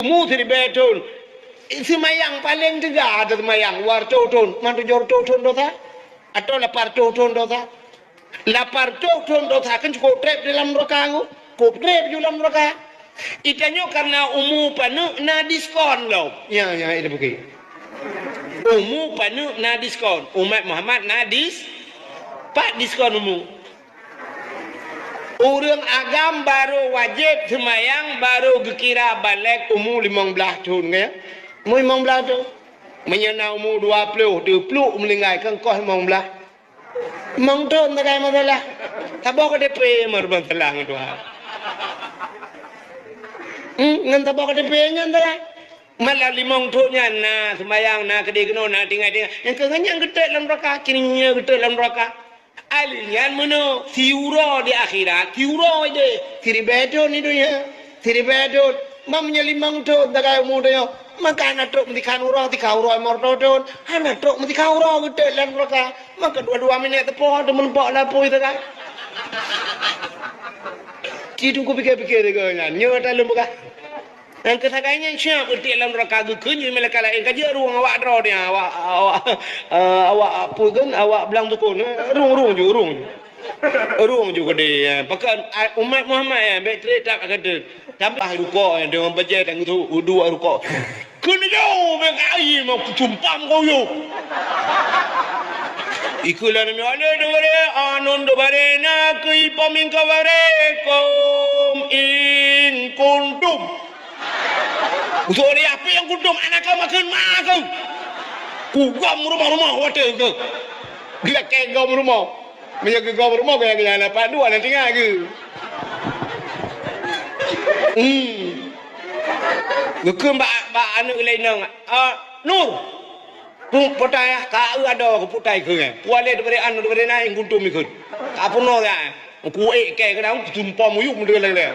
mu thì betul semayang paling juga ada semayang war ton mantu jor ton dosa atau lapar ton dosa lapar ton dosa kan cukup trep dalam rokangu cukup trep dalam roka itanyo karena umu panu na diskon lo ya itu begini umu panu na diskon umat Muhammad na pak diskon umu orang agam baru wajib semayang baru kira balik umur 15 tahun ya. Umur 15 tahun. Menyana umur 20, 20 melingkai kan kau 15. 15 tahun tak ada masalah. Tak bawa ke DP masalah itu. Ngan tak bawa ke DP nya entah. Malah 5 tahunnya na semayang na kedekno na tinggal. Yang kenyang gede dalam neraka, kininya gede dalam neraka. Alian meno tiuro di akhirat tiuro ide tiribedo ni dunia tiribedo mamnya 5 tahun tak kaya muda maka anak tok mesti kanuro ti kauro morto don anak tok mesti kauro gede lan mereka maka 2 minit tepo temen pok lapo itu kan kidu ku pikir-pikir kan nyata lembuka yang kesagainya siap di dalam neraka kunyi mereka lain kaji ruang awak draw dia awak apa kan awak bilang tu pun ruang juga dia pakai umat Muhammad ya baterai tak ada tambah rukuk dengan bajet yang itu dua rukuk kena jauh berkai mau kutumpam kau yo ikulah ni ada dore anon dore na kui pamin kaware kom in kuntum untuk dia apa yang kudum anak kau makan makan kugam rumah-rumah water ke gila kayak gam rumah menjaga gam rumah kayak dapat dua nanti tinggal ke Gukum ba anu lain nang nur putai ka ada ke putai ke puale daripada anu daripada naik kudum ikut tak puno ya ku kayak kadang jumpa muyuk mudel lele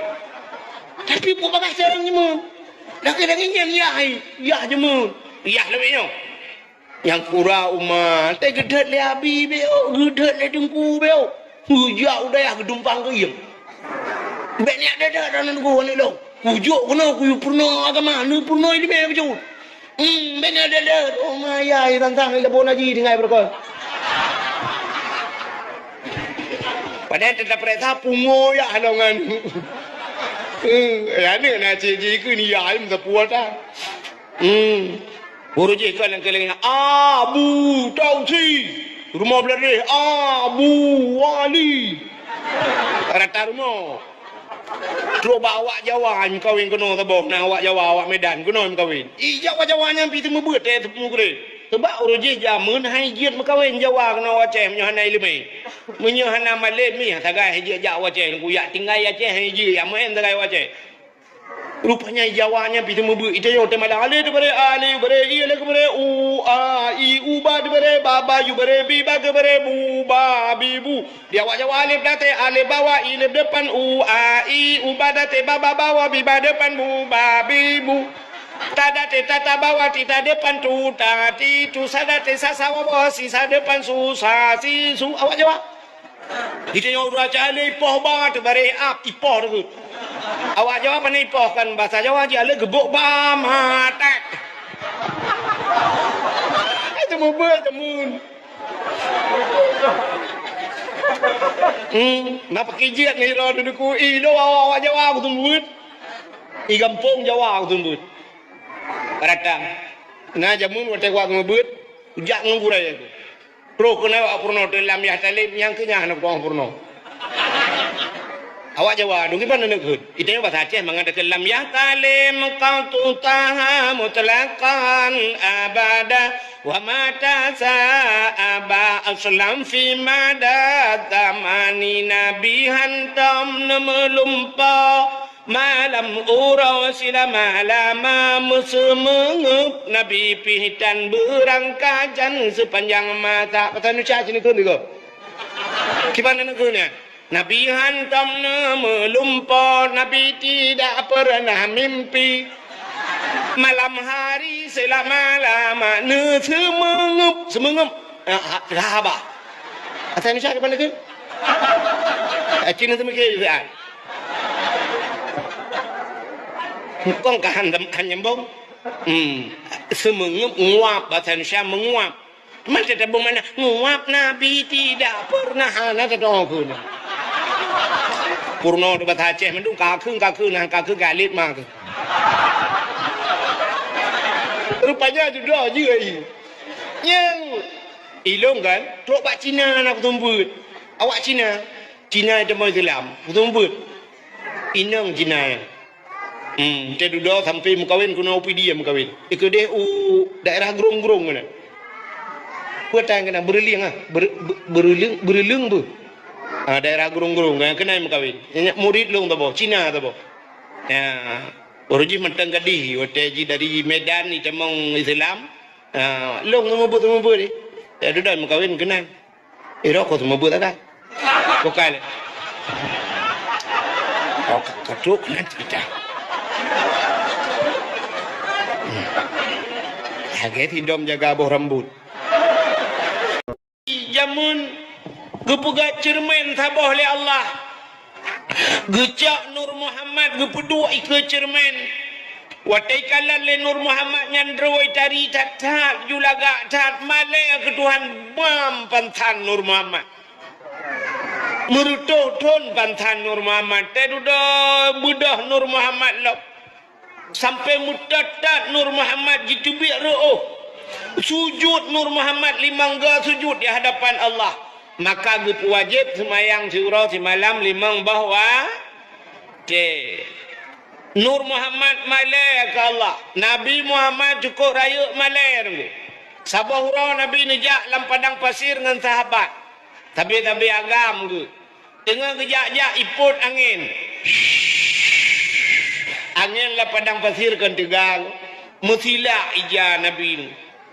tapi buat bagas orang ni laki-laki ya jemu ya lebihnya yang kurang umat tak gedet le abi beo gedet le dengku beo hujak udah ya gedumpang ke yem banyak ada dalam gua ni lo hujuk kena ku purna agama ni purna ini be betul banyak ada oh maya tantang le bon haji dengan berkah padahal tetap perintah pungo ya halongan ya ni nak cik ni ya im sepuat dah. Guru cik kan yang kelengnya Abu Tausi rumah beladih Abu Wali rata rumah. Terus bawa Jawa im kawin kena tabok nak awak Jawa awak Medan kena im kawin. Jawa-Jawanya pi temu beut temu kere. Sebab guru cik jamun hai jiat makawin Jawa kena waceh menyohanai lemai. Menyohana malem ni tagai jiat Jawa waceh ku yak tinggal Aceh hai jiat yang main tagai waceh. Rupanya Jawanya pi temu beut itu yo temada ale dibere ale bere i le bere u a i u ba dibere baba yu bere bi ba bere bu ba bi bu. Dia awak Jawa alif date ale bawa i le depan u a i u ba date baba bawa bi ba depan bu ba bi bu. Tadate tata bawa tita depan tu tati tu sadate sasawa bawa sisa depan susah si su awak Jawa. Itu yang udah cari ipoh banget bare ap ipoh tu. Awak Jawa apa ni ipoh kan bahasa Jawa je ale gebuk bam hatak. Itu mau buat temun. Napa kijiat ni ro duduk i lo awak Jawa aku tumbut. I kampung Jawa aku tumbut. Karatang. Nah jamun wate wa ngebut ujak ngurai aku. Pro kena awak purno dalam ya talim yang kenyang nak buang purno. Awak Jawa dong gimana nak hud? Itu yang bahasa Aceh mengatakan lam ya talim kau tutaha mutlaqan abada wa mata sa'aba aslam fi mada tamani nabi hantam nemelumpa malam urau sila malama musumengup nabi pihitan berangkajan sepanjang mata kata nuca sini kun juga gimana nukunya nabi hantam melumpa nabi tidak pernah mimpi malam hari selama-lama semengup rahaba kata nuca gimana kun Cina tu mikir juga Kong kahan nyambung. Semenguap bahasa Indonesia menguap. Macam tak mana nguap Nabi tidak pernah nak tahu aku. Purno tu bahasa Aceh mendung kakung nah kakung galit mak. Rupanya sudah je. Yang ilong kan, tok bak Cina nak tumbut. Awak Cina itu mau Islam, tumbut. Inang Cina. Kita duduk sampai mukawin kuna upi dia mukawin. Ikut dia daerah gerung-gerung mana. Puatan kena bereling bereling bu. Daerah gerung-gerung kan kena mukawin. Murid long tabo, Cina tabo. Ya, orji mentang gadih, wateji dari Medan ni temong Islam. Long mabut ni. Ya duduk mukawin kena. Rokok mabut ada. Kokal. Oh, katuk nanti kita. Agak hidom jaga aboh rambut. Jamun gepuga cermin saboh oleh Allah. Gecak Nur Muhammad gepedua ke cermin. Watai kalan le Nur Muhammad nyandroi tari tatat julaga tat malai ke Tuhan bam pantan Nur Muhammad. Merutuh ton pantan Nur Muhammad. Tedudah budah Nur Muhammad lop. Sampai mutatat Nur Muhammad jitubik ro'oh. Sujud Nur Muhammad limangga sujud di hadapan Allah. Maka gupu wajib semayang surau semalam limang bahwa Nur Muhammad malai ke Allah. Nabi Muhammad cukup raya malai dulu. Sabah hurau Nabi nejak dalam padang pasir dengan sahabat. Tapi agam ke. Tengah kejak-jak iput angin. Angin lah padang pasir kan tegang. Musilah ija Nabi ni.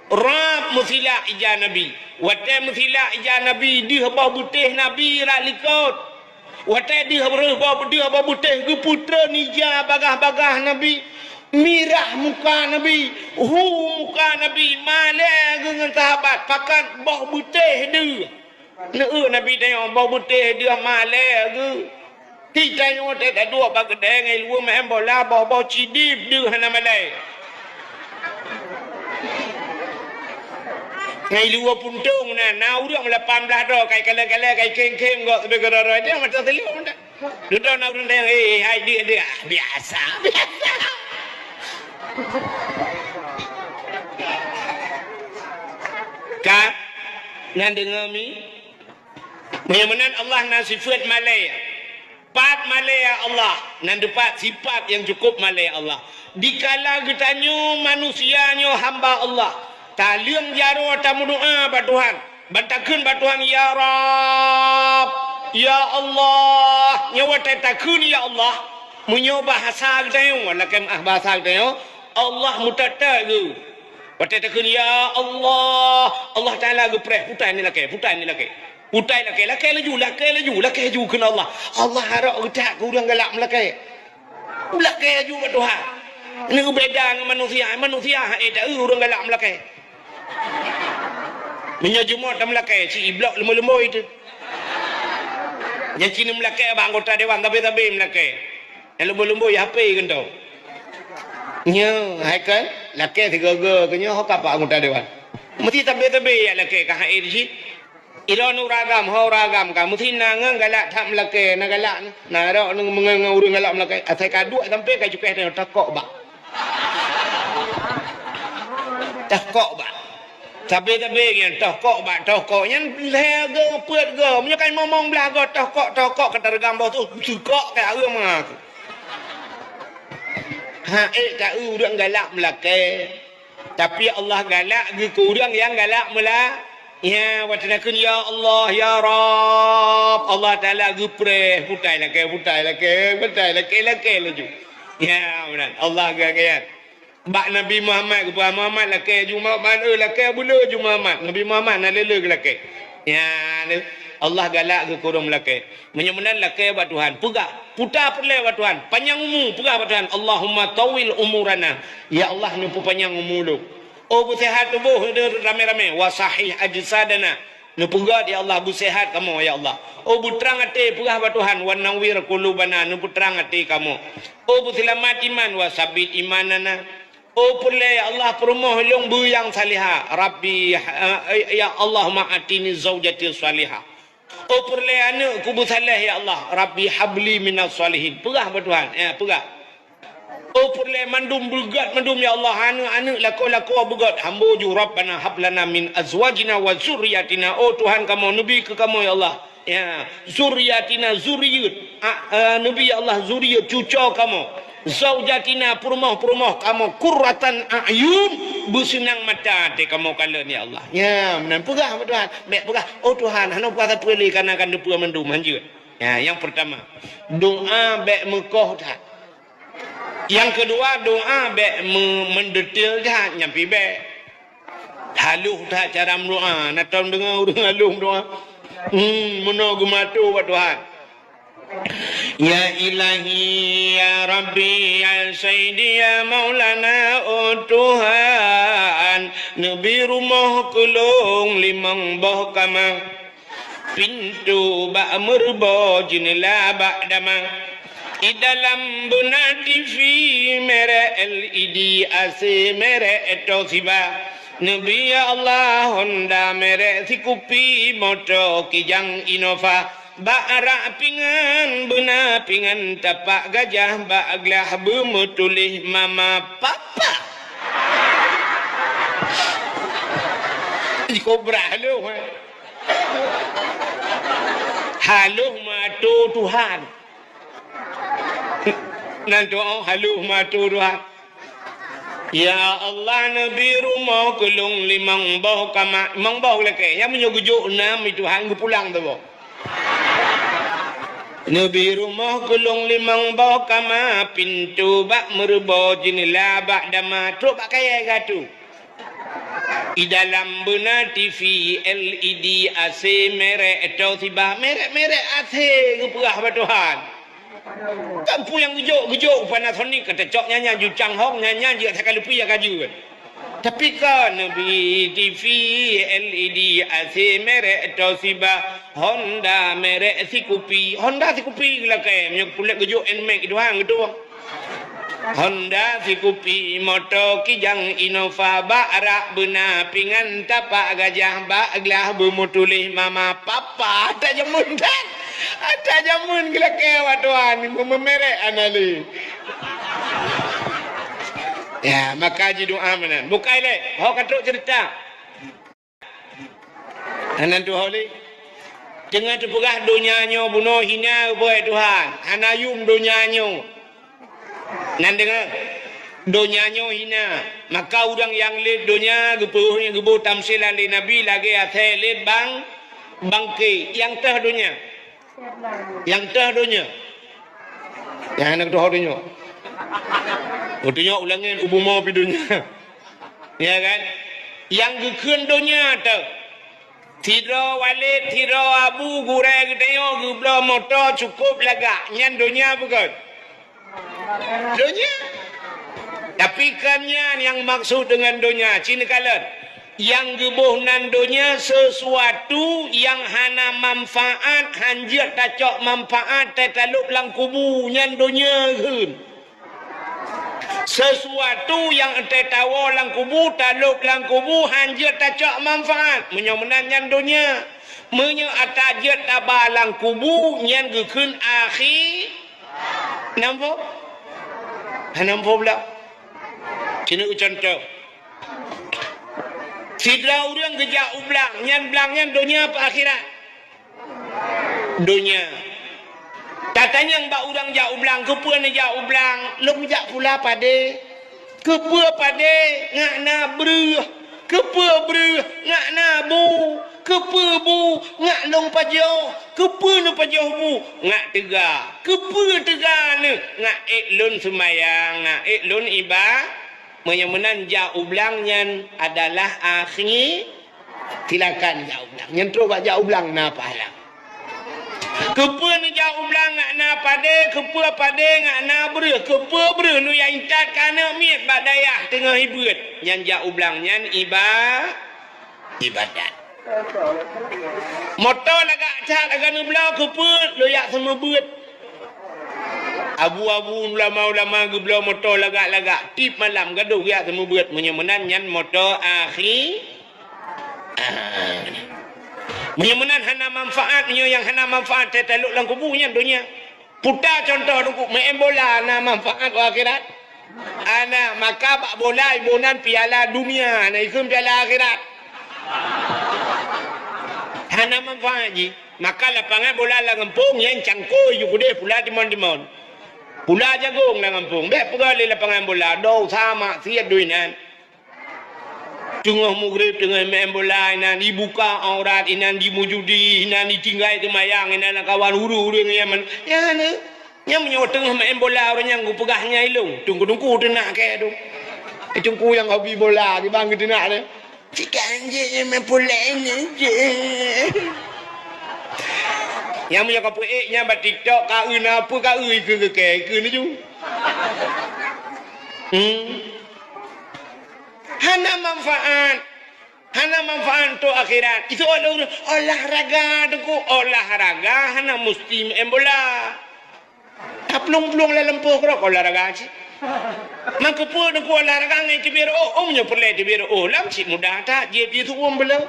Rab musilah ija Nabi. Watai musilah ija Nabi. Dia bau butih Nabi rak likut. Watai dia bau butih ke putra nija bagah-bagah Nabi. Mirah muka Nabi. Muka Nabi. Malai dengan sahabat. Pakat bau butih dia. Nabi tengok bau butih dia malai ke. Kita tengok tak dua bagi dengai luar main bola bau cidip dia hana malai. Ngai luar puntung na urang 18 dah kai kala-kala kai keng-keng kok sebagai rara dia macam telu dah. Duduk nak urang tengok hai dia biasa. Kak nan dengar mi menan Allah na sifat malai. Pat malai Allah nan dapat sifat yang cukup malai Allah. Dikala getanyo manusianyo hamba Allah. Taliang jaro tamu doa ba Tuhan. Bantakeun ba Tuhan ya Rabb. Ya Allah, nyawa takun ya Allah. Munyo bahasa getanyo lakem bahasa getanyo Allah mutata ge. Bantakeun ya Allah. Allah Taala ge preh putai ni lake. Putai laki laju kena Allah. Allah harap getak ke urang galak melaki. Melaki laju kat Tuhan. Ini beda dengan manusia tak urang galak melaki. Minyak Jumaat tak melaki, si iblok lembu-lembu itu. Yang Cina melaki abang anggota dewan tapi melaki. Yang lembu-lembu ya apa kan tau. Nya, hai kan? Laki tiga-tiga kenya hok apa anggota dewan. Mesti tapi ya laki kah air di Ilo nu ragam, hau ragam kamu tina ngang galak tak melake, na galak na ro nu mengang urang galak melake. Asai kaduk sampai kai cukai tengok takok ba. Takok ba. Tapi yang takok ba, takok yang lege puat ge, munyo kan momong belah ge takok kata regam bau tu sukok kai urang mak. Tak urang galak melake. Tapi Allah galak ge ku urang yang galak melake. Ya, watanakun ya Allah, ya Rabb. Allah Ta'ala gupre, putai laki laju. Ya, benar. Allah gagayat. Bak Nabi Muhammad, kepada Muhammad laki, Jumat mana laki, bula Jumat. Nabi Muhammad nak lele laki. Ya, Allah galak ke kurung laki. Menyemenan laki buat Tuhan. Pegah, putar perlai buat Tuhan. Panjang umur, pegah buat Tuhan. Allahumma tawil umurana. Ya Allah, nampu panjang umur lu. Oh bersihat tubuh rame-rame. Wasahih ajsadana. Nu pegat ya Allah, bu sehat kamu ya Allah. Oh bu terang hati pegah ba Tuhan, wa nawwir qulubana, nu terang hati kamu. Oh bu selamat iman wa sabit imanana. Oh pula ya Allah perumoh long bu yang salihah. Rabbi ya Allah ma'atini zaujati salihah. Oh pula anu ku bu salih ya Allah. Rabbi habli minas salihin. Pegah ba Tuhan? Pegah. Oh purle mandum begat mandum ya Allah anu lako begat hamba ju rabbana hablana min azwajina wa zurriyatina. Oh Tuhan kamu nabi ke kamu ya Allah ya zurriyatina zuriyat nabi ya Allah zuriyat cucu kamu zaujatina perumah kamu qurratan ayun bersenang mata te kamu kala ni Allah ya menan pegah Tuhan mek pegah. Oh Tuhan hanu kata pilih kana kan depa mandum hanjut ya. Yang pertama doa mek mekoh dah. Yang kedua doa be mendetil dah nyampi be haluh dah cara doa natam dengar orang haluh doa menagu matu wa Tuhan. Ya ilahi ya rabbi ya sayyidi ya maulana. Oh Tuhan nabi rumah kulung limang boh kama pintu ba merbo jinila ba dama idalam bunati fi mere LED AC mere etosiba nabi ya Allah Honda mere sikupi moto kijang Innova ba'ara pingan buna pingan tapak gajah ba'aglah bumutulih mama papa ikobra haluh matu Tuhan nan doa haluh matu Tuhan. Ya Allah nabi rumah kulung limang bau kama mang bau leke yang menyogujuk enam itu Tuhan gu pulang tu bo. Nabi rumah kulung limang bau kama pintu bak merbo jinila bak dama truk bak kaya gatu. Di dalam benar TV LED AC merek atau tiba merek AC gu perah ba Tuhan. Kan yang gejok Panasonic kata cok nyanyi ju Changhong nyanyi juga sekali lupa ya kaju. Tapi kan Nabi TV LED AC merek Toshiba Honda merek Sikupi lah kayak yang pulik gejok Nmax itu hang gitu. Honda Sikupi moto kijang Innova ba'rak bena pingan tapak gajah ba'aglah bumutulih mama papa tak jamun dan ada jamun gila kewa Tuhan memerek anali ya maka ji doa mana bukai le ho katuk cerita anan tu holi jangan terpegah dunianya bunuh hina boy Tuhan hanayum dunianya nan dengar dunianya hina maka orang yang lid dunia gepuh yang gebu tamsilan di nabi lagi athe lid bangke yang teh dunia yang dunia yang anak tuh dunia ulangin ubu mau pi dunia ya kan yang gekun dunia tu tiro walid tiro abu gureng deyo gublo motor cukup laga nyan dunia bukan dunia tapi kannya yang maksud dengan dunia cina kalan yang gebuhnan dunia sesuatu yang hana manfaat hanjir tacok manfaat tetaluk lang kubu nyan dunia hun sesuatu yang tetawa lang kubu taluk lang kubu hanjir tacok manfaat menyomenan nyan dunia menyo atajir tabalang kubu nyan gekun akhir nampak nampak pula kena contoh sidra orang gejak ublang nyan dunia apa akhirat dunia katanya mbak orang jak ublang kepua ni jak ublang long jak pula pade kepua pade ngak na beruh kepua beruh ngak na bu kepua bu ngak long pajo kepua nu pajo bu ngak tega kepua tega ni ngak lun semayang ngak lun ibadah menyemenan jak ublangnya adalah akhir silakan jak ublang nyentro bak jak ublang na pahala kepua ni jak ublang ngak na pade kepua pade ngak na ber kepua ber nu yang intat kana miet bak dayah tengah hibut nyan jak ublang nyan ibadat Motor lagak cat agak nu belau keput loyak sama buat. Abu-abu ulama-ulama geblau motor lagak-lagak tip malam gaduh ya sama buat menyemenan nyan motor akhir. Menyemenan hana manfaat nyo yang hana manfaat teluk lang kubunya dunia. Putar contoh duk main bola na manfaat akhirat. Ana maka bak bola ibunan piala dunia na ikut piala akhirat. Hana manfaat ji. Maka lapangan bola lah ngempung yang cangkoi juga deh pula dimon-dimon. Pula jagung lah ngempung. Bek pegali lapangan bola. Doh sama siap duinan. Tengah maghrib tengah main bola inan dibuka aurat inan dimujudi inan ditinggal temayang inan kawan huru-huru yang ya ne yang menyo tengah main bola orang yang pegahnya ilung tunggu-tunggu tenak ke tu tunggu yang hobi bola di bang tenak dia cik anjing main bola ini yang menyo kapu nya bat TikTok ka apa ka ke ni ju Hana manfaat tu akhirat. Itu olahraga tu olahraga hana mesti main bola. Pelung-pelung le lempuh kerok olahraga cik. Maka pun tu olahraga ngai tibir omnya perle tibir lam cik mudah tak dia tu belau.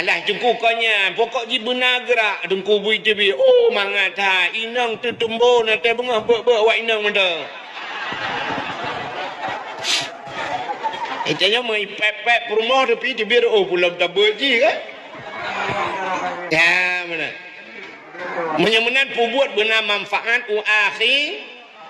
Alah jengku konya pokok ji benar gerak dengku bui tibir mangat ha inang tu tumbuh na te bengah ber wa inang menda. Itanya mai pepek rumah tapi dia biar pulang tak berji kan? Ya mana? Menyemenan pubuat benar manfaat akhir.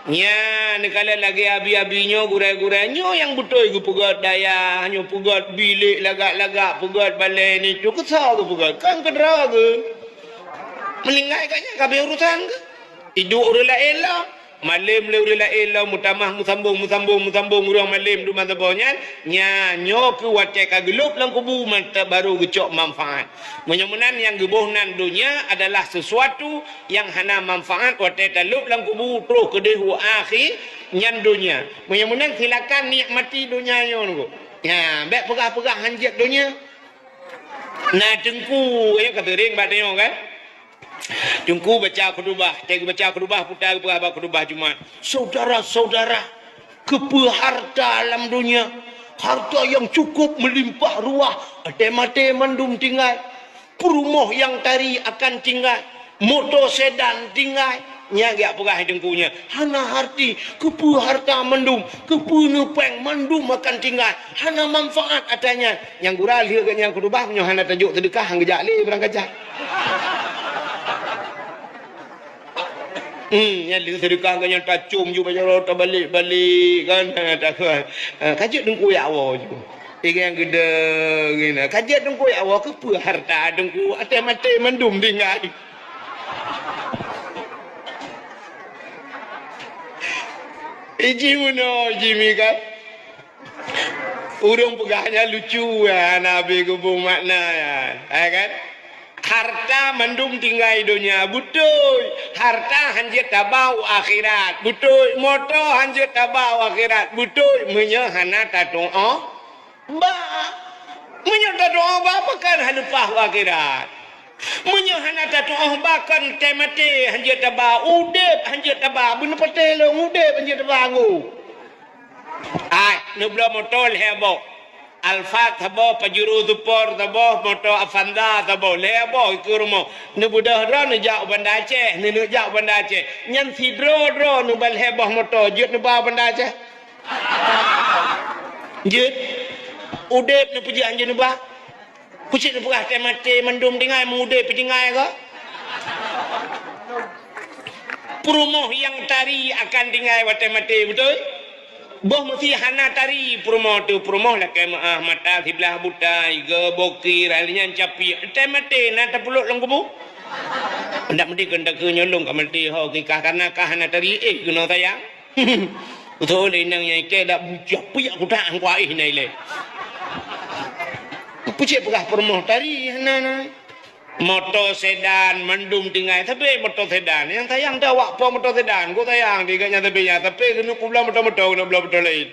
Ya, nekala lagi abi-abinya gurai-gurainya yang betul ke pegat daya, hanya pegat bilik lagak-lagak, pegat balai ni tu kesal ke pegat? Kan kedera ke? Meninggal katnya kabeh urusan ke? Hidup orang lain lah. Malam le urila ela mutamah musambung urang malam du mazabonyan nyanyo ke wace kagelup lang kubu mata baru gecok manfaat. Menyemenan yang gebuhnan dunia adalah sesuatu yang hana manfaat wace talup lang kubu terus kedehu akhir nyan dunia. Menyemenan silakan nikmati dunia nyo. Ya, bek pegah-pegah hanjat dunia. Nah dengku ya kata ring bateo kan. Tunggu baca khutbah, tengok baca khutbah putar berapa khutbah Jumat. Saudara-saudara, kepeharta alam dunia, harta yang cukup melimpah ruah, mate mendum tinggal, perumah yang tari akan tinggal, motor sedan tinggal, nyaga pegah dengkunya. Hana harti, kepeharta mendum, kepenupeng mendum akan tinggal, hana manfaat adanya. Yang gural dia kan yang khutbah, hana tajuk sedekah, hang gejak li berang gajah. Yang dia sedekah kan yang tacum juga baca balik kan tak kajut dengku ya awak je yang gede gini kajut dengku ya awak ke harta dengku atai mati mendum tinggal iji muno jimi kan urung pegahnya lucu ya nabi kubung makna ya kan harta mendum tinggal dunia betul harta hanjit tabau akhirat betul motor hanjit tabau akhirat betul menyahana tadoa ba menyah doa ba makan halupah akhirat menyahana tadoa bahkan temate hanjit tabau udep hanjit tabau bener petelong udep hanjit tabau nubla motor hebo Alfat tabo pajuru tupor tabo moto afanda tabo lebo ikurmo nu budah ro nu jak banda Aceh nu jak banda Aceh nyan sidro nu bal heboh moto jut nu ba banda Aceh jut udep nu puji anjeun nu ba puji nu pegah teh mati mendum tinggal mudep tinggal ko perumoh yang tari akan tinggal wate mati betul boh mesti hana tari promo tu promo lah ke mata sebelah buta iga bokir alinya capi temate na tapuluk lang kubu ndak mesti kendak ke nyolong kamati ho kikah kana kah hana tari guna sayang betul inang yang ke dak capi aku tak angkuai nai le pucik pegah promo tari hana motor sedan mendum tinggal tapi motor sedan yang tayang dah wak po motor sedan gua tayang diganya tapi kena pula motor kena pula motor lain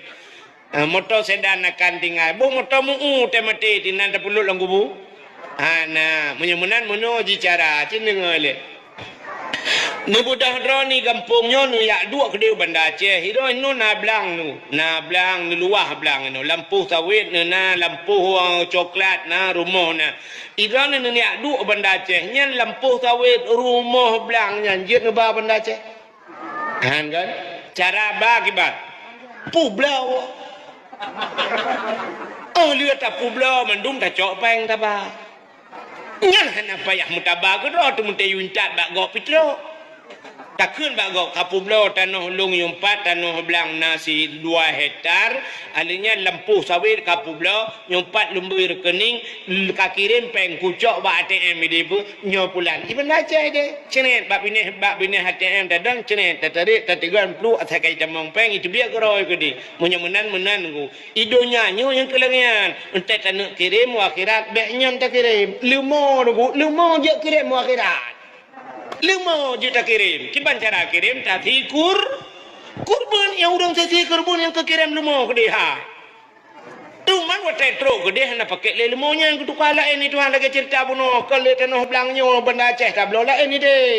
Motor sedan akan tinggal. Bu motor mu temati tinan ta pulut lang kubu. Nah, menyemunan menuju cara cendengar le. Ni budak droni kampungnya nu yak dua kedai Banda Aceh. Hiro nu nablang nu luah blang nu. Lampu sawit nu na lampu coklat na rumah na. Hiro nu yak dua Banda Aceh. Nyan lampu sawit rumah blang nyan jet nu ba Banda Aceh. Kan? Cara ba kibat. Pu blau. Lihat tak pu blau mendung tak cok peng tak ba. Nyan kenapa ya mutabah ke ro tu mutai yuntat bak go pitro. Takun bak go kapu blau tanah long yumpat tanah belang nasi 2 hektar alinya lampu sawit kapu blau yumpat lumbui rekening kakirin peng kucok bak ATM di bu nyo pulan. Iban baca de. Cenet bak binih ATM dadang cenet tatarik tatigan plu atakai jamong peng itu biar keroi ke di. Munya menan ku. Idonya nyo yang kelengian. Entek tanuk kirim akhirat bek nyon tak kirim. Lumo je kirim akhirat. 5 juta kirim. Kiban cara kirim tadi kurban yang urang sesi kurban yang kekirim 5 ke dia. Tu man watai tro ke dia nak pakai le 5-nya yang kudu kala ini Tuhan lagi cerita buno kalau tanah belangnya Banda Aceh tak belola ini deh.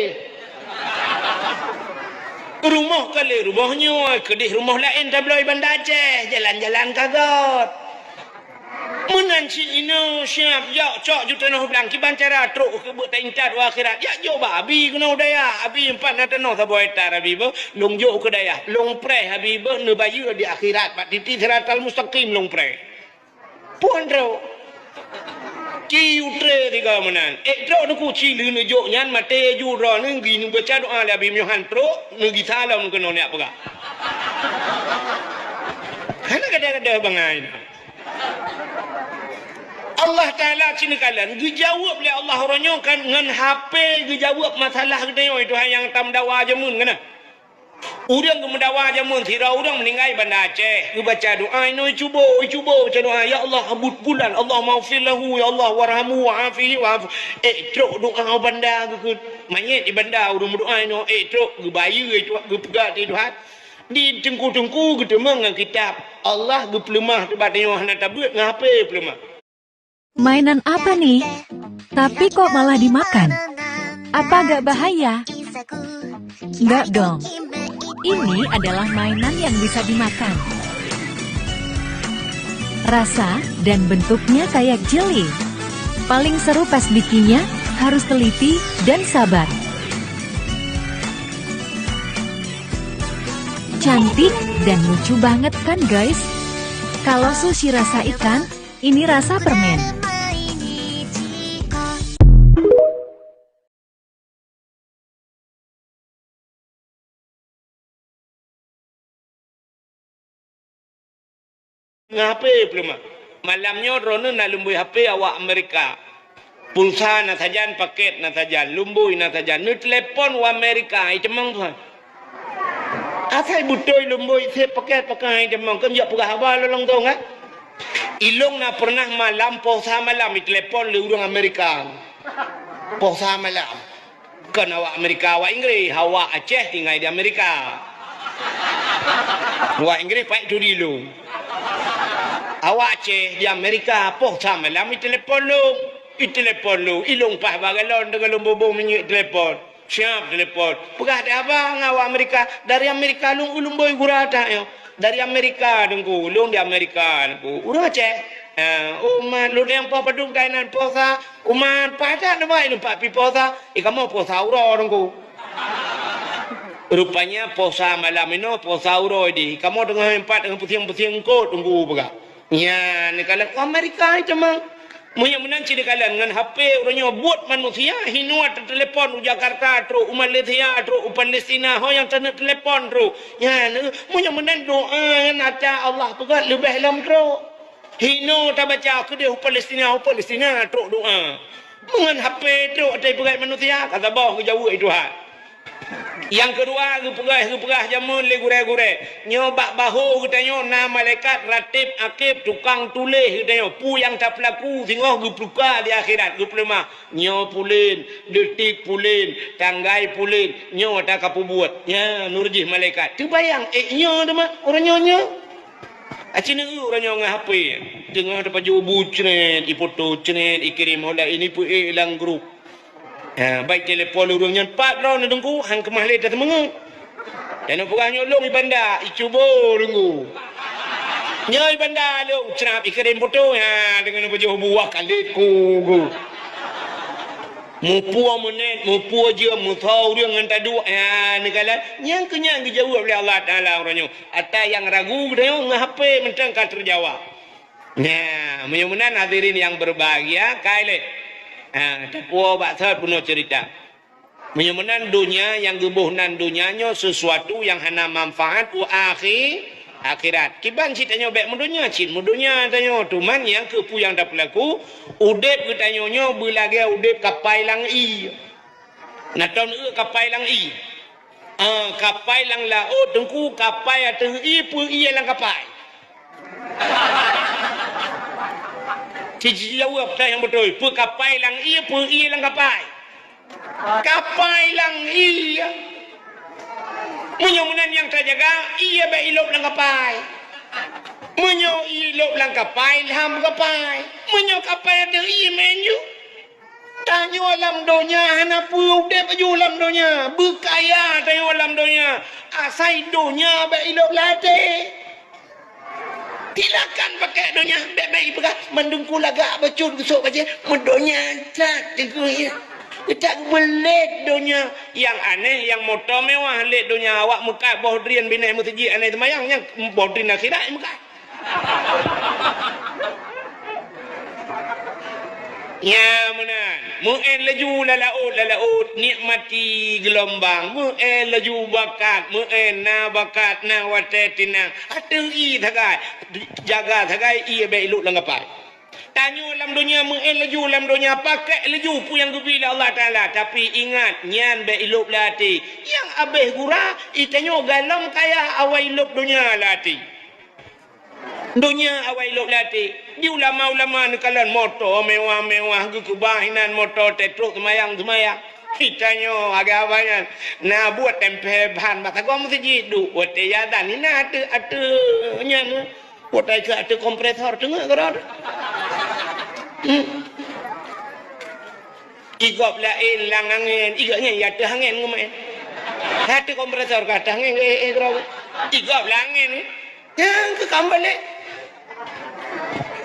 Rumah kali rumahnya ke dia rumah lain tak beloi Banda Aceh jalan-jalan kagot. Menan si ino siap ya cok juta noh belang kiban cara truk ke buat tingkat akhirat ya jo babi kena daya abi 4 na tano sa boy tar abi bo long jo ke daya long pre abi bo ne bayu di akhirat pak titi siratal mustaqim long pre pun ro ci utre diga menan tro nu ku ci lu ne jo nyan mate ju ro ne gi nu baca doa le abi myohan tro ne gi salam kena ne apa ga kana kada bangai Allah Ta'ala sini kalian dijawab oleh Allah orangnya kan dengan HP dijawab masalah kita itu yang tam dawa jamun kan urang ke mendawa jamun sira urang meninggal Banda Aceh baca doa ini cuba baca doa ya Allah abud bulan Allah maghfir lahu ya Allah warhamu wa'afihi wa'afu truk doa Banda ke mayit di Banda urang doa ini truk bayi itu pegat di Tuhan di tengku-tengku kita mengang kitab Allah geplemah tebatnya hana tabut ngape plemah. Mainan apa nih? Tapi kok malah dimakan? Apa gak bahaya? Enggak dong. Ini adalah mainan yang bisa dimakan. Rasa dan bentuknya kayak jeli. Paling seru pas bikinnya, harus teliti dan sabar. Cantik dan lucu banget kan guys? Kalau sushi rasa ikan, ini rasa permen. Ngape belum malamnya rono na lumbui HP awak Amerika pulsa na sajan paket na sajan lumbui na sajan nu telepon wa Amerika itu mang tuan asai butoi lumbui se paket pakai demang kan ya pegah abal long tong ah ilong na pernah malam posa malam telepon le urang Amerika posa malam kan awak Amerika awak Inggris awak Aceh tinggal di Amerika awak Inggris pak tu dulu awak Aceh di Amerika posa malam telepon lu ilong pah bagalon dengan lumbu minyak telepon siap telepon pegah ada abang awak Amerika dari Amerika lu ulung boy gurata yo dari Amerika dengku ulung di Amerika dengku urang Aceh umat lu yang pa padung kainan posa umat pada nama ini pak pi posa kamu posa uro dengku rupanya posa malam ini posa uro di kamu dengan empat dengan pusing-pusing kau tunggu pegah ya ni kalian Amerika itu mang Munya menanci di kalian dengan HP orangnya buat manusia hinuat telepon Jakarta tru Malaysia tru Palestina ho yang sana telepon tru ya munya menan doa nata Allah tu kan lebih lam tru hinu tak baca ke dia Palestina tru doa dengan HP tru ada pegai manusia kata bawah ke jauh itu ha yang kedua gepegah jamun le gure-gure nyobak bahu katanya na malaikat ratib akib tukang tulis katanya pu yang tak pelaku singoh gepluka di akhirat geplema nyo pulin detik pulin tanggai pulin nyo tak kapu buat ya nurjih malaikat tu bayang nyo tu mah orang nyo Acina orangnya ngah HP. Tengah ada baju bucret, ipoto cret, ikirim hola ini pu ilang grup. Baik telefon orangnya 4 round dengku hang kemah le dah temengu. Dan apa nyolong ibanda, icubo dengku. Nyai banda lu cerap ikirim foto dengan baju buah kaliku. Mupua menet, mupua je, mutau dia dengan tadu. Ni kala yang kenyang dijawab oleh Allah Taala orangnya. Atau yang ragu dia ngah HP mentang terjawab. Nah, mudah-mudahan hadirin yang berbahagia kaile. Tapua baksat puno cerita. Mudah-mudahan dunia yang gebuhnan dunianya sesuatu yang hana manfaat akhirat. Kiban citanya baik mudunya, cit mudunya tanya tuman yang kepu yang dah pelaku, udep ketanyanya belaga udep kapai lang i. Nah tahun kapai lang i. Kapai lang laut tengku kapai atau i pu i lang kapai. Cici jawab saya yang betul. Pu kapai lang i pu i lang kapai. Kapai lang i. Mudah-mudahan yang terjaga ia berilop lang kapai. Menyo ilop lang kapai ham kapai. Menyo kapai ada ia menu. Tanyo alam donya hana pu de baju alam donya. Berkaya tanyo alam donya. Asai donya berilop late. Tilakan pakai donya baik-baik bekas mendungku lagak bacun besok baca mendonya tak tengku ya. Tak boleh donya yang aneh yang motor mewah lek donya awak muka bohdrian binai masjid aneh semayang yang bohdrian akhirat muka. Ya menan mu'en laju lalaut nikmati gelombang mu'en laju bakat mu'en na bakat na watetina ateng thagai jaga thagai ia beluk langapai. Tanya dalam dunia mu'in laju dalam dunia pakai laju pu yang gubila Allah Ta'ala. Tapi ingat nyan be iluk lati. Yang abeh gura itanyo galam kaya awai iluk dunia lati. Dunia awai iluk lati. Di ulama-ulama ni kalan motor mewah-mewah kebahinan motor tetruk semayang. Itanyo agak banyak. Nah buat tempe bahan maka gua mesti jidu. Buat yadan ini ada nyan. Buat ada kompresor tengah kerana. Igop lain lang angin, igopnya ya ada angin ngumain. Ada kompresor kata angin kerana. Igop langin. Yang ke kambale.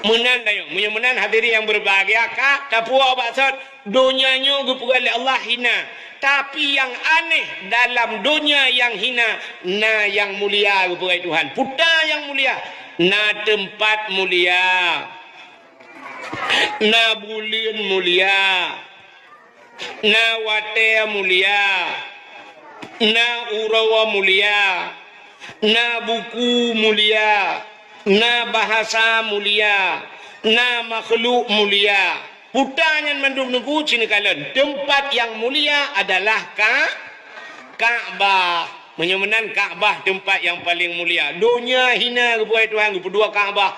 Menan tayo, menan hadiri yang berbahagia kak, tapua baksud dunianya gupugal Allah hina. Tapi yang aneh dalam dunia yang hina, na yang mulia gupugal Tuhan. Puta yang mulia, na tempat mulia. Na bulan mulia, na wate mulia, na urawa mulia, na buku mulia, na bahasa mulia, na makhluk mulia. Putanya mendung nunggu cini kalian. Tempat yang mulia adalah Ka'bah. Menyamanan Ka'bah tempat yang paling mulia. Dunia hina kepada Tuhan kedua Ka'bah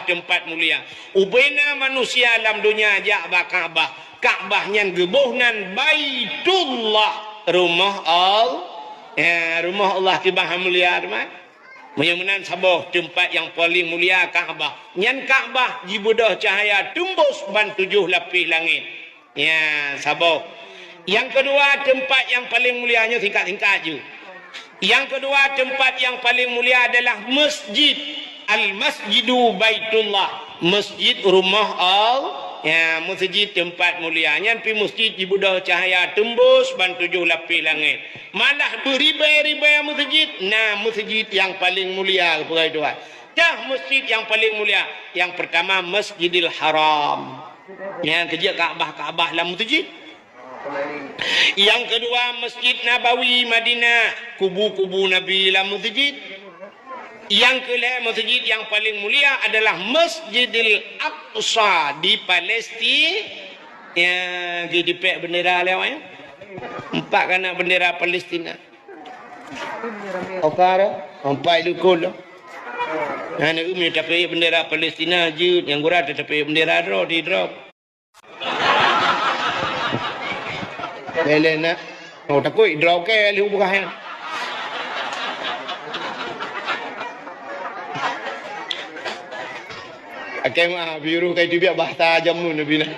tempat mulia. Ubena manusia dalam dunia Ja'bah Ka'bah. Ka'bah yang gebuhnan Baitullah, rumah Allah. Rumah Allah tibah mulia teman. Menyamanan sabah tempat yang paling mulia Ka'bah. Yang Ka'bah jibudah cahaya tembus ban 7 lapis langit. Ya, sabah. Yang kedua tempat yang paling mulianya tingkat-tingkat je. Yang kedua tempat yang paling mulia adalah masjid. Al-Masjidu Baitullah. Masjid rumah Allah. Ya, masjid tempat mulianya. Tapi masjid dibudah cahaya tembus ban 7 lapis langit. Malah beribai-ribai masjid. Nah, masjid yang paling mulia kepada Tuhan. Dah masjid yang paling mulia. Yang pertama Masjidil Haram. Yang kerja Ka'bah dalam masjid. Yang kedua Masjid Nabawi Madinah, kubu-kubu Nabi dalam masjid. Yang kelima masjid yang paling mulia adalah Masjidil Aqsa di Palestin. Yang dipek bendera lewat ya. 4 kena bendera Palestina. Okara, 4 lukul. Ana umi tapi bendera Palestina je yang gura tapi bendera di drop. Lên á, ta quỵ draw ke liu bukan. Akan biru kai tu biar bahasa jamun Nabi nah.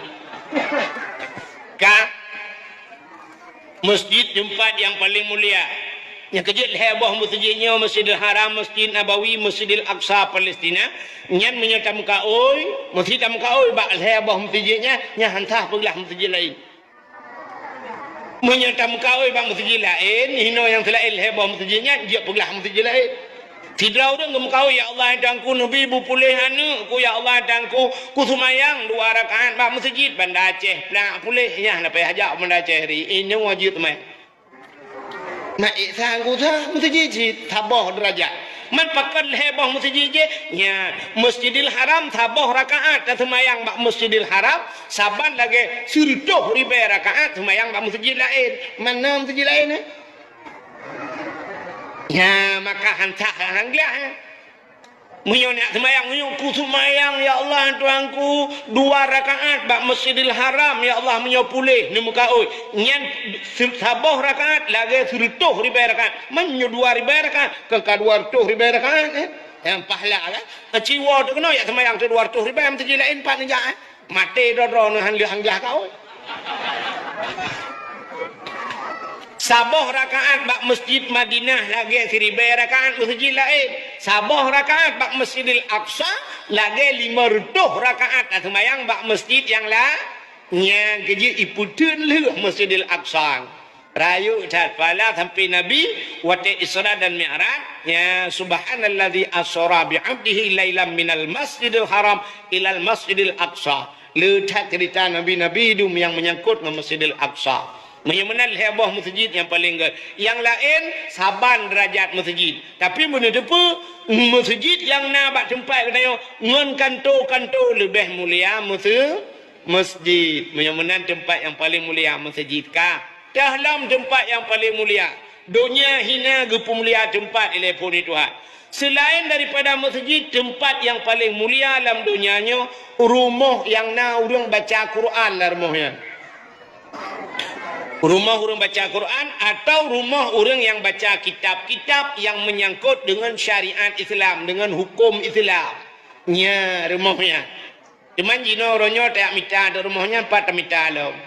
Ka masjid tempat yang paling mulia. Yang kejut heboh masjidnya Masjidil Haram, Masjid Nabawi, Masjidil Aqsa Palestina. Nyan menyatam kaoi, masjid tam kaoi bak heboh masjidnya nya hantah peglah masjid lain. Menyatam kaoi bak masjid lain, hino yang selain heboh masjidnya dia peglah masjid lain. Tidrau dah ngem kau ya Allah dangku nabi bu pulih anu ku ya Allah dangku ku sumayang 2 rakaat bak masjid Banda Aceh plak pulih nya na payah ajak Banda Aceh ri ini wajib mai nak ihsan ku tha masjid tabah derajat man pakat hebah masjid je nya Masjidil Haram tabah rakaat sumayang bak Masjidil Haram saban lagi 10 ribu rakaat sumayang bak masjid lain mana masjid lain ya maka hantar hanglah munyo nak semayang munyo ku semayang ya Allah tuanku 2 rakaat bak Masjidil Haram ya Allah munyo pulih ni muka oi nyan sabah rakaat lagi 10 ribu rakaat munyo 2 ribu rakaat ke 200 ribu rakaat yang pahala kan ciwa tu kena ya semayang 200 ribu mesti lain pak ni mati ro hanglah kau Sabah rakaat bak Masjid Madinah lagi 1000 rakaat masjid lain. Sabah rakaat bak Masjidil Aqsa lagi 500 rakaat semayang bak masjid yang lain. Yang keji iputun lu Masjidil Aqsa. Rayu cat pala sampai Nabi wate Isra dan Mi'raj ya subhanalladzi asra bi 'abdihi lailan minal Masjidil Haram ilal Masjidil Aqsa. Letak cerita Nabi-nabi itu yang menyangkut dengan Masjidil Aqsa. Menyemenal heboh masjid yang paling gede. Yang lain saban derajat masjid. Tapi mana depa masjid yang nak tempat katanya ngon kanto lebih mulia masjid. Menyemenal tempat yang paling mulia masjid ka. Dalam tempat yang paling mulia. Dunia hina gepu mulia tempat telepon Tuhan. Selain daripada masjid tempat yang paling mulia dalam dunianya rumah yang nak urang baca Quran lah rumahnya. Rumah orang baca Quran atau rumah orang yang baca kitab-kitab yang menyangkut dengan syariat Islam, dengan hukum Islam. Nya rumahnya. Cuman jino ronyo tak mita ada rumahnya 4 mita lo.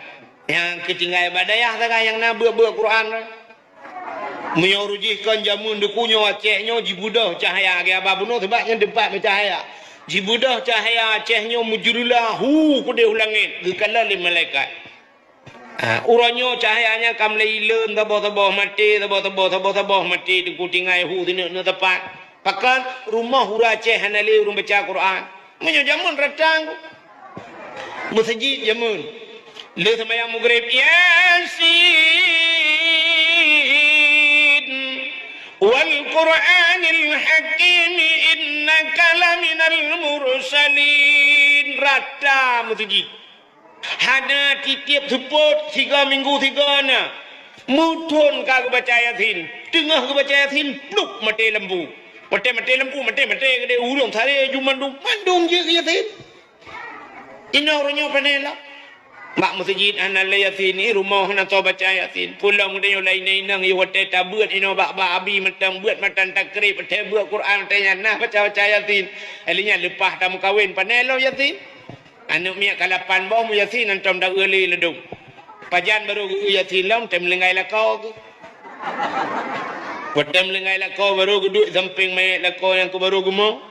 Yang ketinggal badayah tak yang nak buat Quran. Menyurujihkan jamun dekunyo Acehnya jibudah cahaya ke apa bunuh sebabnya tempat bercahaya. Jibudah cahaya Acehnya mujurlah ku dia ulangin gekala le malaikat. Uranyo cahayanya kam leilun tabah mati tabah mati di kutingai hu sini tepat pakan rumah hura Aceh hanali urung baca Quran menyo jamun ratang masjid jamun le semayang maghrib yasin wal Qur'anil hakim innaka laminal mursalin rata masjid hana titip seput 3 minggu 3 na mutun ka baca Yasin tengah ke baca Yasin pluk mati lembu mati gede urung sare jumandung mandung je Yasin ina orangnya panela mak masjid ana Yasin ni rumah na to baca Yasin pulang de yo lain nang yo wate tabuat ino bak abi matang buat matan takrib te buat Quran te nah baca Yasin alinya lepas tamu kawin panelo Yasin anu miak kalapan bawah mu Yasin antam dah early ledung. Pajan baru Yasin lam tem lengai lakau tu. Patem lengai lakau baru duduk samping mayat lakau yang ku baru gemuk.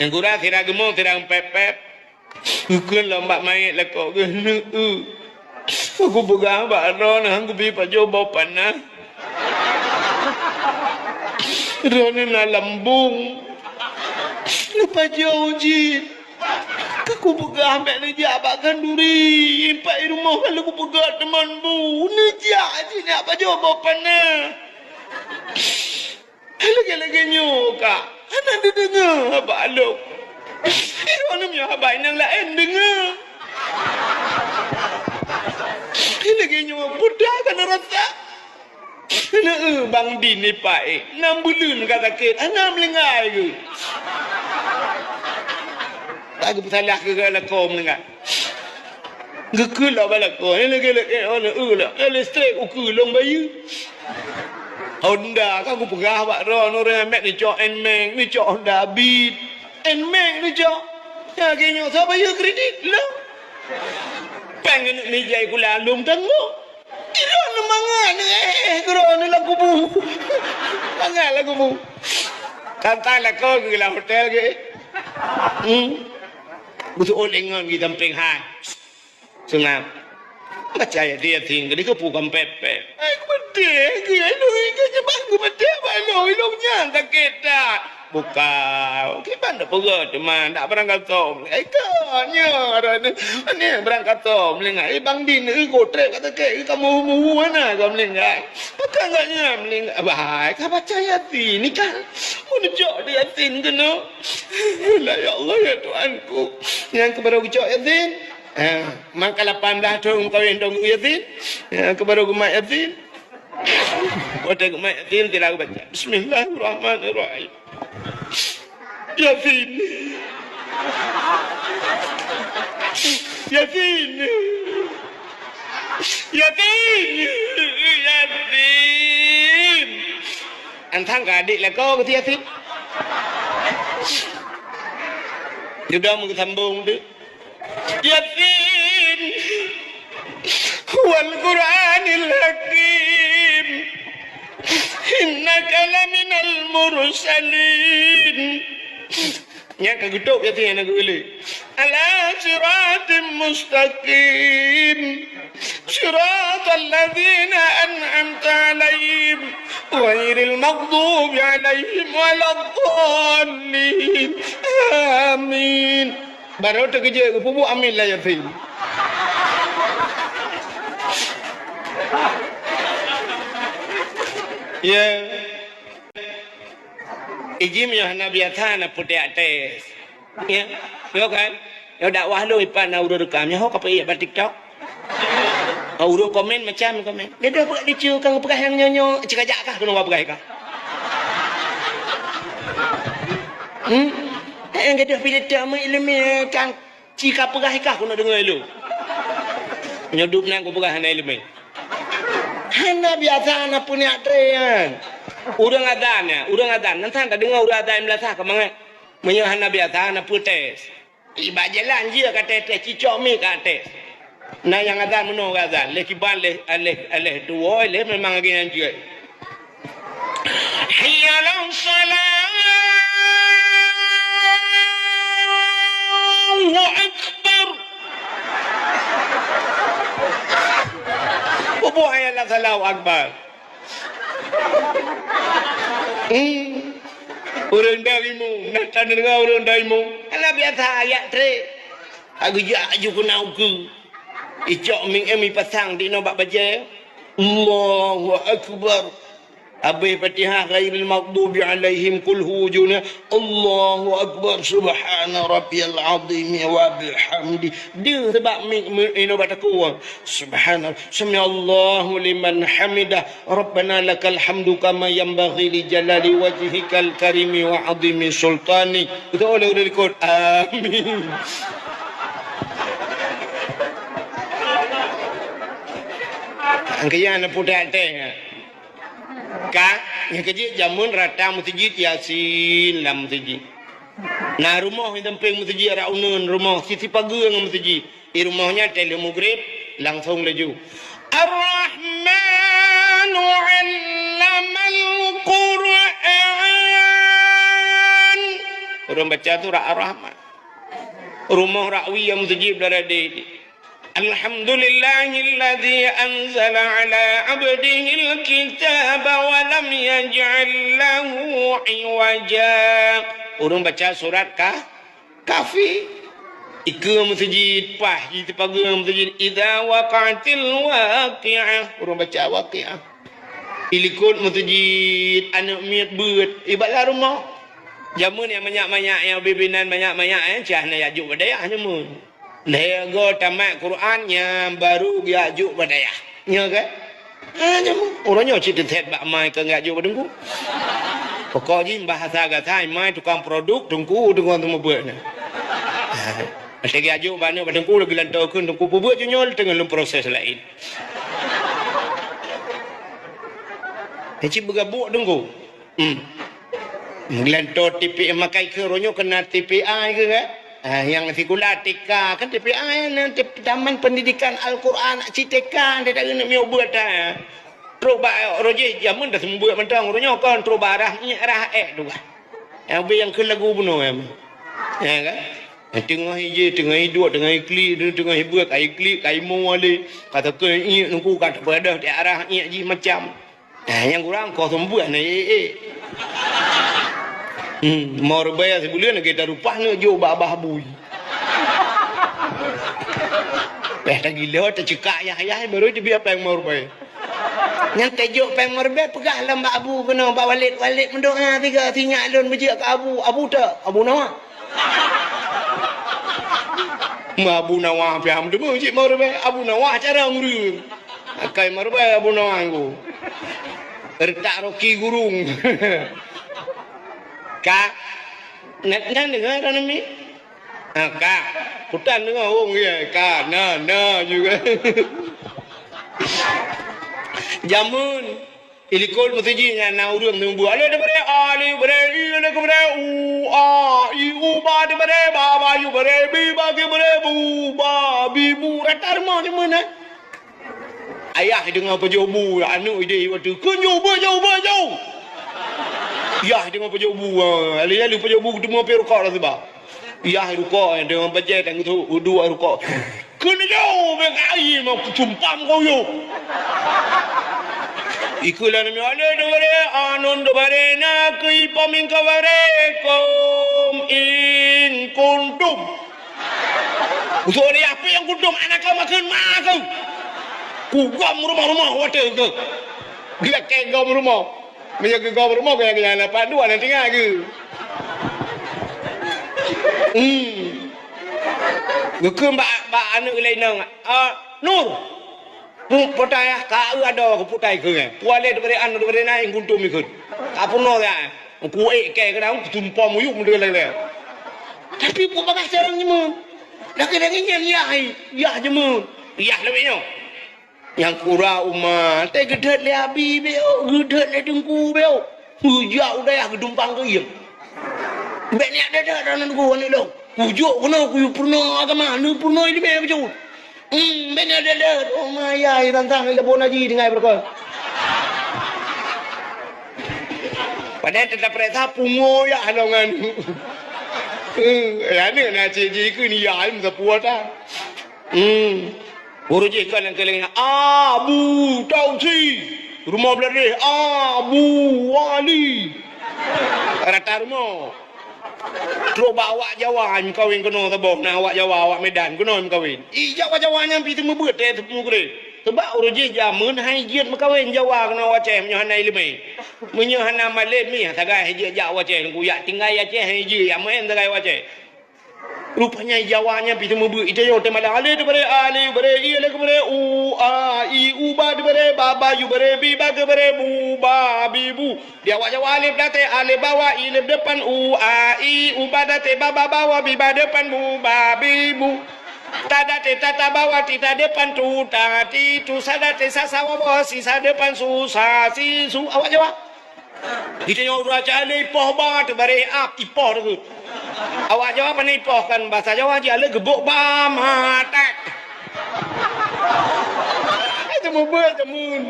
Yang kurang tidak gemuk tidak pep. Bukan lombat mayat lakau ke. Aku pegang bakron aku pergi pajo bau panah. Rona na lambung. Lepas jauh jin. Aku pegang ambek nejak abakan duri. Impak rumah kalau aku pegang teman bu. Nejak je nak baju bawa panah. Lagi-lagi nyuka. Anak dia dengar abak aluk. Rona punya abak yang lain dengar. Lagi nyuka budak kan rasa. Kena bang din ni pak 6 bulan kata sakit anak melengai ke tak ada salah ke lakau melengai gekul lah balakau ni lagi lah straight ukur long bayu Honda kan aku pegah pak ron orang Mac ni cok Nmax ni cok Honda Beat Nmax ni cok ya kini saya bayar kredit lah pengen ni jai ku lalum tengok tidak mangan geron ni lagu bu mangan lagu bu kata lah kau ke dalam hotel ke butuh olengan di tamping hai sengam baca ya dia tinggal di kepukan pepe aku bedeh dia lui ke jebang ku bedeh baloi longnya tak kita bukan kita ndak perut teman tak berangkat tom ikanya ni berangkat tom melingai bang din kotrek kata ke kamu mu mana kamu melingai pakai enggaknya melingai baik ka baca yasin ni kan mun jok dia yasin kena la ya Allah ya Tuhanku yang kebaru jok yasin maka 18 tahun kawin dong yasin kebaru mak yasin waktu mak yasin tidak aku baca bismillahirrahmanirrahim Yasin Yasin Yasin Yasin Antang ke adik lah kau kata Yasin Sudah mengesambung tu Yasin Wal Quranil Hakim Innaka laminal mursalin yang kagedok ya tiang aku beli ala siratim mustaqim siratal ladzina an'amta alaihim ghairil maghdubi alaihim waladdallin amin baru terkejut pupu amin lah ya tiang ya ijim ya nabi athana putih atas ya yo kan yo dakwah lu ipan urut rekamnya ho apa iya batik TikTok urut komen macam komen dia dah buat lucu kan pegah yang nyonyo cekajak kah kena pegah kah yang gadah pilih tamu ilmu kan jika pegah kah kena dengar lu nyodup nang ku pegah na ilmu hana biasa na punya trean urang adan nanti tak dengar urang adan melatah ke mana menyahana biasa na putes iba jalan je kata teh cicok mi kata nah yang adan menung adan lekiban leh dua leh memang lagi yang je hayya lam salam Allahu akbar bubuh ayat Allahu akbar orang darimu nak tanda dengan orang darimu ala biasa ayat tre aku jaju kena uku icok ming emi pasang di nobak baca Allahu akbar Abi Fatihah ghairil maghdubi alaihim kul hujuna Allahu akbar subhana rabbiyal azim wa bihamdi dia sebab ino bataku subhana sami Allahu liman hamidah rabbana lakal hamdu kama yanbaghi li jalali wajhikal karimi wa azimi sultani itu oleh udah dikot amin angkanya putih teh Kak, yang kecil jamun rata masjid Yasin lah masjid. Nah rumah yang tempeng masjid Raunun rumah sisi pagi yang masjid. Di rumahnya tele maghrib langsung laju. Ar-Rahmanu 'allamal Quran. Orang baca tu Ar-Rahman. Rumah Rawi yang masjid berada di Alhamdulillahilladzi anzala ala abdihi alkitaba wa lam yaj'al lahu iwaja. Orang baca surat Kahfi. Ika masjid pah di pagi masjid idza waqa'atil waqi'ah. Orang baca waqi'ah. Ilikut masjid anak miat beut ibalah rumah. Jamun yang banyak-banyak yang bibinan banyak-banyak cah na yajuk badayah jamun. Lega tamat Qurannya baru Ya'juj Badayah. Ya kan? Orangnya cerita set bak mai ke Ya'juj Badengku. Pokoknya bahasa kata mai tukang produk tungku dengan tu membuatnya. Lagi Ya'juj Badengku lagi lantakan tungku buat je nyol dengan proses lain. Heci bergabuk dengku. Ngelantor TPI makai ke ronyo kena TPI ke kan? Yang sekulatika kan TPI nanti Taman Pendidikan Al-Quran citekan dia tak kena miu buat dah. Terus roje jamun dah sembuh mentang ronyo kan terus barahnya rah tu kan. Yang ke lagu bunuh ya kan? Tengah hiji, tengah hidup, tengah iklik, tengah hibuat, kai klik, kai mau ali. Kata ke ini nunggu kata pada di arah ini ji macam. Yang kurang kau sembuh ni mau bayar sebulan kita rupanya jo babah bui. Tak gila tak cekak ayah baru dia biar peng mau bayar. Yang tejuk peng mau bayar pegah lam abu kena bawa walik mendoa tiga tinggal alun berjak ke abu tak abu nawak. Abu Nawah piham tu pun cik marbe Abu Nawah cara ngurung. Akai marbe Abu Nawah aku. Retak roki gurung. Kak, nak dengar kan ni? Kak, putan dengar orang dia. Kak, na juga. Jamun ilikol mestinya na urang tumbuh. Ale daripada ali bare ile ke bare i ba daripada baba yu bare bi bagi bare ba bi bu ratar mau di mana? Ayah dengar pejobu anu ide waktu kunyo jauh. Ya dengar pejobu ali pejobu ketemu perukak lah sebab. Ya rukak dengan bajet yang tu dua rukak. Kena jauh mengai mau kucumpam kau yo. Ikulah nama Allah dubare anon dubare nak ipamin kaware kom in kuntum. Usah ni apa yang kuntum anak kau makan. Kugam rumah hotel ke. Dia kegam rumah. Menjaga kegam rumah kaya dapat dua nanti tinggal ke. Gekem bak anak lain nang. Nur. Putai ka ada ke putai ke puale daripada anu daripada naik kuntum ikut apa no ya ku ke kadang tumpah muyuk mendel le tapi ku bagas orang ni mun dak kedangnya ya je mun ya lebihnya yang kura umma te gedet le abi beo gedet le dengku beo hujak udah ya gedumpang ke yem be ni ada danan ku ni lo hujuk kena ku purna agama nu purna ini be betul benar dah. Oh maya, tantang kita pun aji dengan berkau. Padahal tetap perintah pungo ya halongan. Ya ni nak ciri ke ni ya im sepuat ah. Baru je kan yang kelengnya Abu Tausi rumah beladeh Abu Wali. Rata rumah. Terus bawa Jawa kawin kena tabok nak awak Jawa awak Medan kena kawin. Jawa yang pi temu beut temu kre. Sebab uruji jamun hai jiat kawin Jawa kena waceh menyohanai lemai. Menyohana malet mi tagai jiat Jawa waceh ku yak tinggal Aceh hai jiat yang main tagai waceh. Rupanya Jawanya pi temu beut ite yo temala ale daripada ale bare i ale bare i ba daripada baba yu bare bi ba bare bu ba bi bu. Dia awak Jawa alif date alif bawa i alif depan i ba date baba bawa bi ba depan bu ba bi bu. Tadate tata bawa tita depan tu tati tu sadate sasawa bawa sisa depan su sa si su awak Jawa. Kita nyawa raja ale ipoh ba tu bare ap ipoh tu. Awak Jawa apa ni ipoh kan bahasa Jawa dia ale gebuk ba matek. Itu mobil temun.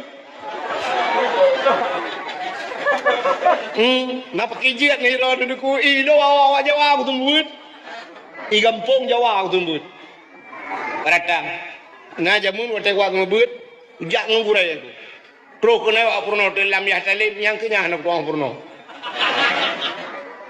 Nak pakai jet ni lo duduk lo awak Jawa aku tumbut. I kampung Jawa aku tumbut. Baratang. Nah jamun watek wak ngebut. Ujak ngurai aku. Terus kena awak purno dalam ya talim yang kenyah nak tuang purno.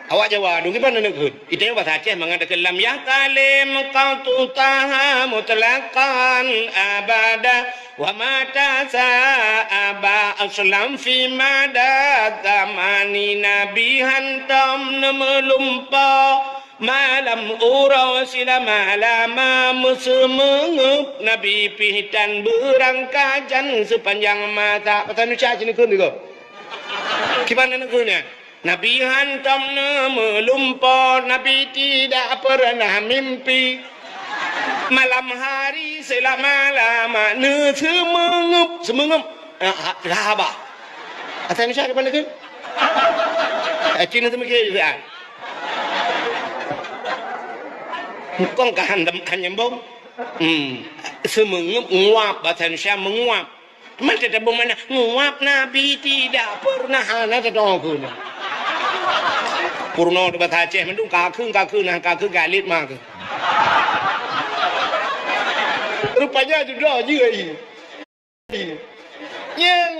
Awak Jawa dulu gimana nak ikut? Itu bahasa Aceh mengatakan lam ya talim kau tutaha mutlaqan abada wa mata sa'aba aslam fi mada zamani nabi hantam melumpa malam ura sila malama musumengup nabi pihitan berangkajan sepanjang mata. Kata nucah jenis kun juga. Gimana nak kunnya? Nabi hantam melumpa, Nabi tidak pernah mimpi. Malam hari selama lama semengup. Rahabah. Asal Indonesia ke mana ke? Cina tu mikir juga. Kong kahan nyambung. Semenguap nguap bahasa Indonesia menguap. Macam tak bermakna nguap Nabi tidak pernah ada terdoa. Purno di bahasa Aceh mendung kakung nah kakung galit mak. Rupanya juga je. Yang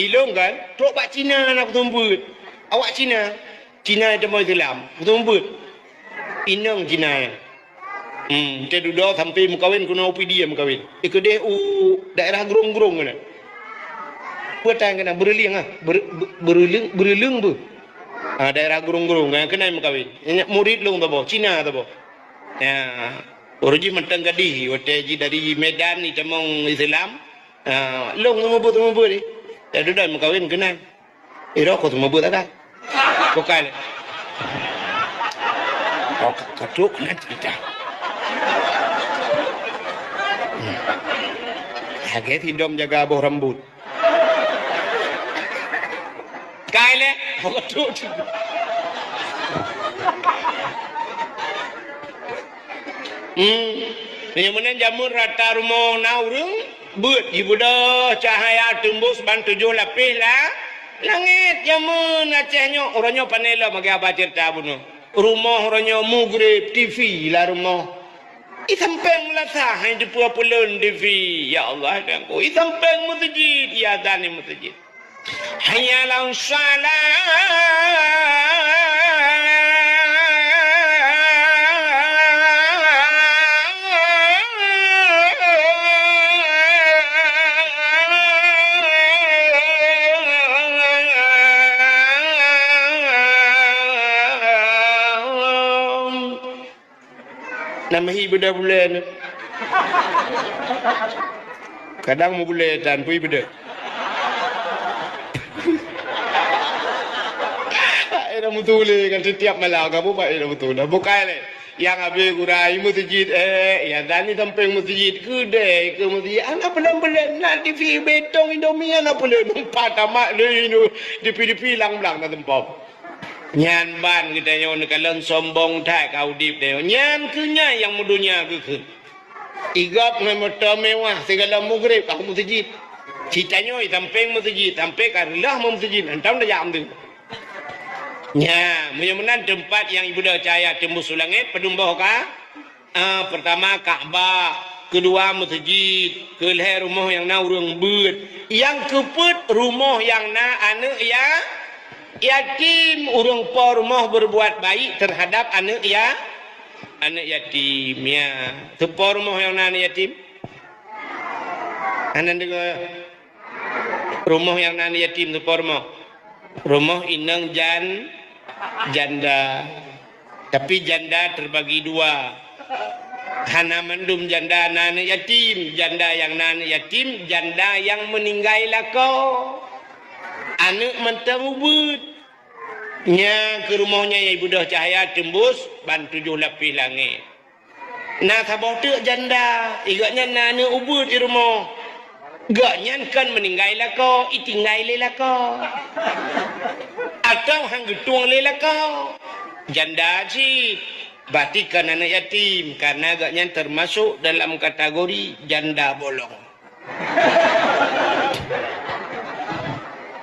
ilong kan, tok pak Cina nak tumbut. Awak Cina ada mau Islam, tumbut. Inang Cina. Dia duduk sampai mukawin kuna upi dia mukawin. Ikut dia daerah gerung-gerung kan. Buatan kena beruling beruling bu. Daerah gerung-gerung kan kena mukawin. Ini murid long tabo, Cina tabo. Ya, orji mentang gadi, wateji dari Medan ni temong Islam. Long temu ni. Dia duduk mukawin kena. Rokok temu ada. Bukan. Oh, katuk nanti kita. Kaget hidom jaga aboh rambut. Kaile, katuk. Yang mana jamur rata rumah naurung, buat ibu dah cahaya tembus bantu jual lapis lah. Langit jamun Acehnya orangnya panela magi apa cerita bunuh. Rumah orangnya mugrib TV lah rumah. Isampeng lah sah yang jepua pulun TV. Ya Allah aku. Isampeng masjid. Ya dani masjid. Hayalang salat. Nama ibadah bulan. Kadang mau bulan dan pun ibadah. Ada mutule kan setiap malam kamu pak ada mutule. Bukan le. Yang habis kurai masjid ya dan ni tamping masjid kedai ke masjid. Anak pelan-pelan nak TV betong Indomie anak pelan empat tamak le ini di lang-lang na tempat. Nyan ban kita nyon kalau sombong tak kau dip deh. Nyan kunya yang mudunya ke. Igap dengan motor mewah segala mugrib aku masjid. Citanya tamping masjid, sampai karilah masjid. Entah dah jam tu. Ya, mudah-mudahan tempat yang ibu dah cahaya tembus langit pedumbah ka. Pertama Kaabah, kedua masjid, kelihar rumah yang na urang beut. Yang keput rumah yang na anak ya yatim, urang po rumah berbuat baik terhadap anak yatim ya. Tepo rumah yang na anak yatim. Anak dengar rumah yang na anak yatim tepo rumah. Rumah inang janda. Tapi janda terbagi dua. Hana mendum janda anak yatim, janda yang anak yatim, janda yang meninggal lako. Anak mentang ubud. Nya ke rumahnya yang ibu dah cahaya tembus ban 7 lapis langit. Nah sabah tu janda, igaknya nana ubud di rumah. Gaknya kan meninggal lako, itinggal lako. Atau hang getung lako. Janda si berarti kan anak yatim karena agaknya termasuk dalam kategori janda bolong.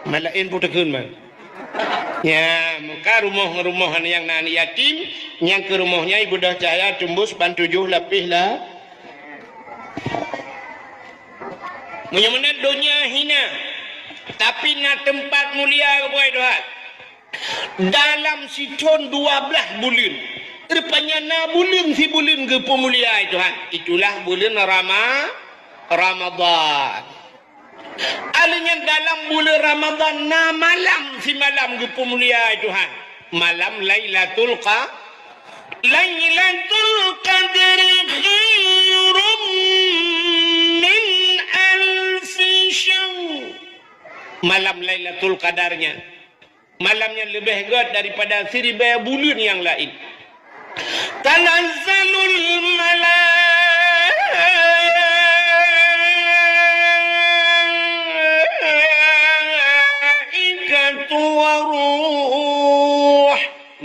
Malain putakun man. Ya, maka rumah-rumahan yang anak yatim, yang ke rumahnya ibu dah cahaya tembus ban 7 lapis lah. Mudah-mudahan dunia hina, tapi na tempat mulia kepada Tuhan. Dalam siton 12 bulan, rupanya na bulan si bulan ke pemulia Tuhan. Itulah bulan Ramadan. Alanya dalam bulan Ramadan na malam si malam ke pemulia Tuhan. Malam Lailatul Qadri khairum min alfi syahr. Malam Lailatul Qadarnya, malamnya lebih hebat daripada 1000 bulan yang lain. Tanazzalul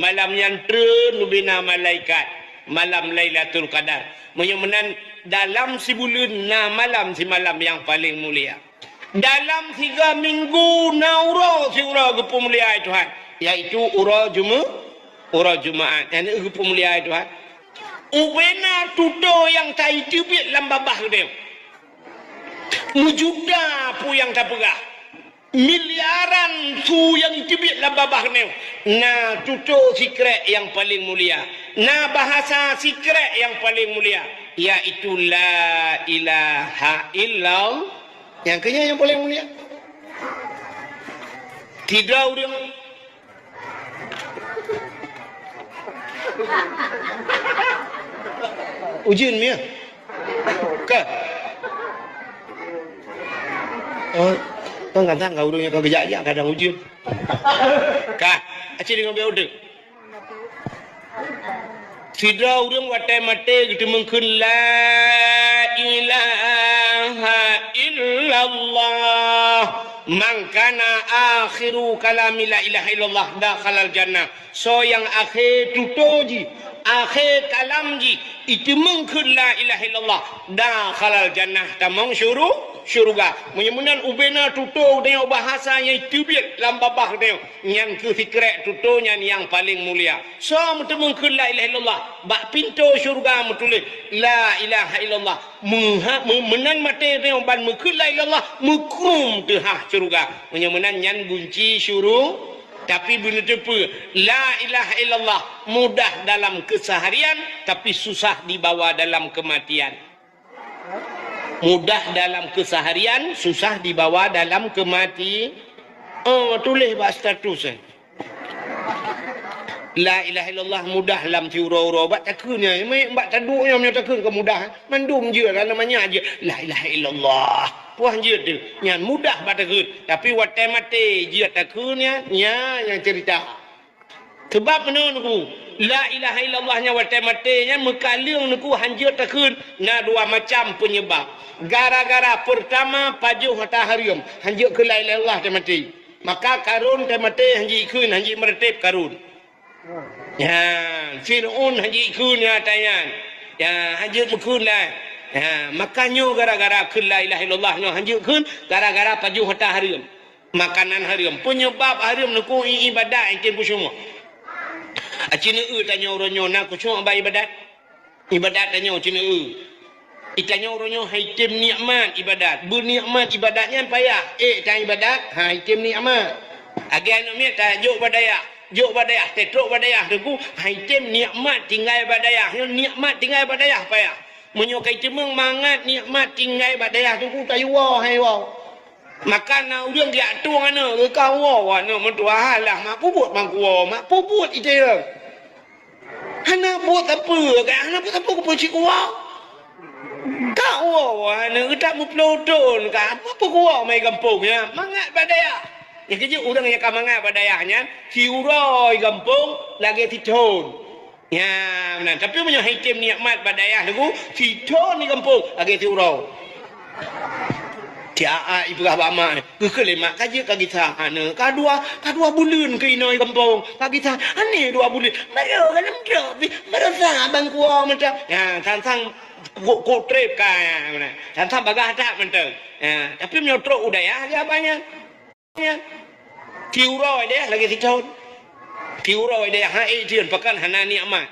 malam yang bina malaikat, malam Lailatul Qadar. Menyemenan dalam sebulan na malam si malam yang paling mulia. Dalam 3 minggu na ura si ura gepu mulia Tuhan, iaitu ura Jumaat. Yang gepu mulia Tuhan. Ubena tuto yang tai tibit lambabah dia. Mujuda pu yang tak pegah. Miliaran su yang tibit lambabah dia. Na tuto sikret yang paling mulia. Na bahasa sikret yang paling mulia. Iaitu la ilaha illallah. Yang kenya yang paling mulia. Tidak dia. Ujian dia. Ke? Oh, kau kata kau udangnya kau kejaya kadang ujian. Kah? Acik dengan biar udang. Sidra udang watai mate gitu mungkin la ilaha illallah. Mangkana akhiru kalami la ilaha illallah dakhalal jannah. So yang akhir tutoji, akhir kalamji itu mungkin la ilaha illallah dakhalal jannah tamang syurga. Menyemunan ubena tuto dengan bahasanya itu biar lambabah dia yang ke fikret tutonya yang paling mulia. So mutu mungkin la ilaha illallah bak pintu syurga mutulis la ilaha illallah menan mate dia ban mungkin la ilallah mukum tehah syurga. Menyemunan yang kunci syurga. Tapi benda tepu la ilaha illallah mudah dalam keseharian tapi susah dibawa dalam kematian. Mudah dalam keseharian, susah dibawa dalam kematian. Oh, tulis bak status. La ilaha illallah mudah dalam tiura-ura bak takunnya. Bak taduknya punya takun kemudahan. Mandum je kan namanya aja. La ilaha illallah. Puan je tu. Yang mudah bak takun. Tapi watai mati je takunnya yang cerita. Sebab mana nuku? La ilaha illallahnya watai matinya mekaling nuku hanjir takun. Na dua macam penyebab. Gara-gara pertama pajuh mataharium hanjir ke la ilaha illallah tai mati. Maka karun tai mati hanjir ikun hanjir meretip karun. Ya, Fir'aun haji ikun ya tayan. Ya, haji ikun lah. Ya, makanya gara-gara kun la ilaha illallah no haji ikun gara-gara pajuh mataharium. Makanan harium. Penyebab harium nuku ibadat ikin semua. Acina tanya orangnya nak kusung apa ibadat? Ibadat tanya acina Itanya orangnya haitim nikmat ibadat. Bernikmat ibadatnya payah. Tanya ibadat, haitim nikmat. Agar namanya tajuk badayah. Jok badayah, tetrok badayah tu haitim nikmat tinggal badayah. Nikmat tinggal badayah payah. Menyokai cemeng mangat nikmat tinggal badayah tu tayu wah hai wah. Makan na udang dia tuang ana ke kau wah no mentua halah mak puput mak kuah mak puput itu ya. Hana buat apa kan? Hana buat apa ku cik kuah? Kau wah na tak mu pelodon kan? Apa kuah mai kampungnya? Mangat badayah. Yang kerja orang yang kamangat badayahnya kiuroi kampung lagi titon. Ya, benar. Tapi punya haitim nikmat badayah tu titon di kampung lagi tiuroi. Dia ibrah bama kekelemak kaje ka kita ana kadua bulan ke inoi kampung ka kita ane 2 bulan baru kan mendok baru sa bang kuah macam ya tantang ko trip ka mana tantang bagah tak mentang ya tapi menyotrok udaya dia apanya ya tiuroi dia lagi ditahun tiuroi dia hai tian pakan hana nikmat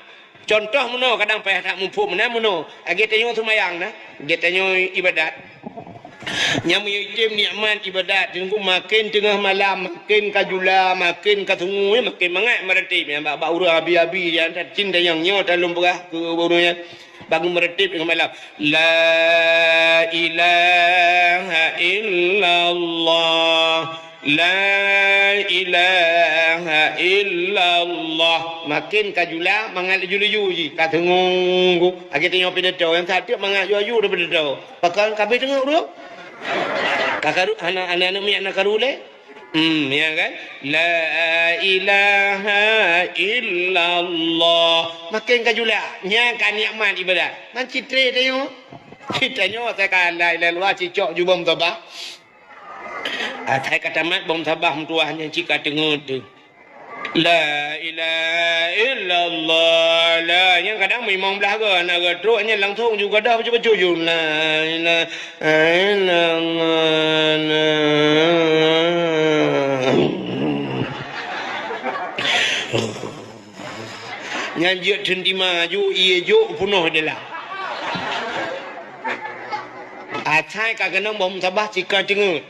contoh meno kadang payah tak mumpu mena meno age tanyo semayang nah age tanyo ibadat yang mengikim nikmat ibadat tunggu makin tengah malam makin kajula makin katungu makin mangat meretip yang bak urang abi-abi yang cinta yang nyo dalam berah ke bodohnya bangun meretip tengah malam la ilaha illallah la ilaha illallah makin kajula mangat ju-ju ji katungu age tengok pedato yang satu mangat ju-ju daripada pedato bakal kabeh tengok dulu kakaru anak-anak mi anak karule ya kan la ilaha illallah makin kajula nya kan nikmat ibadat man citre tengok kitanya saya kan la ilaha illallah cicok ju bom tabah saya kata mat bom tabah tuahnya cika tengok tu La ilaha illallah. La yang kadang memang belah ke nak gedruknya langsung juga dah baca-baca je. La ilaha illallah. Nyanjut senti maju ia juk punuh dia lah. Acai kagak bom sabah cika cengut.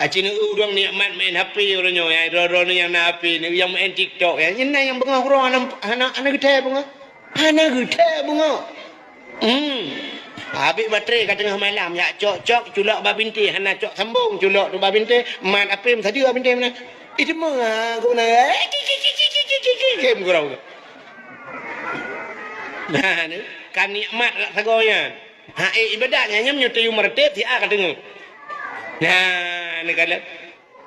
Acina urang nikmat main HP orangnya ya, orang yang na HP ni yang main TikTok ya. Ini yang bengah orang anak gede bengah. Anak gede bengah. Habis baterai kat tengah malam ya cok culak babinti hana cok sambung culak tu babinti mat apa tadi babinti mana? Itu mah guna. Game kurau. Nah ni kan nikmat lah sagonya. Ibadahnya nyam nyotayu mertep si kat tengah. Nah, ni kata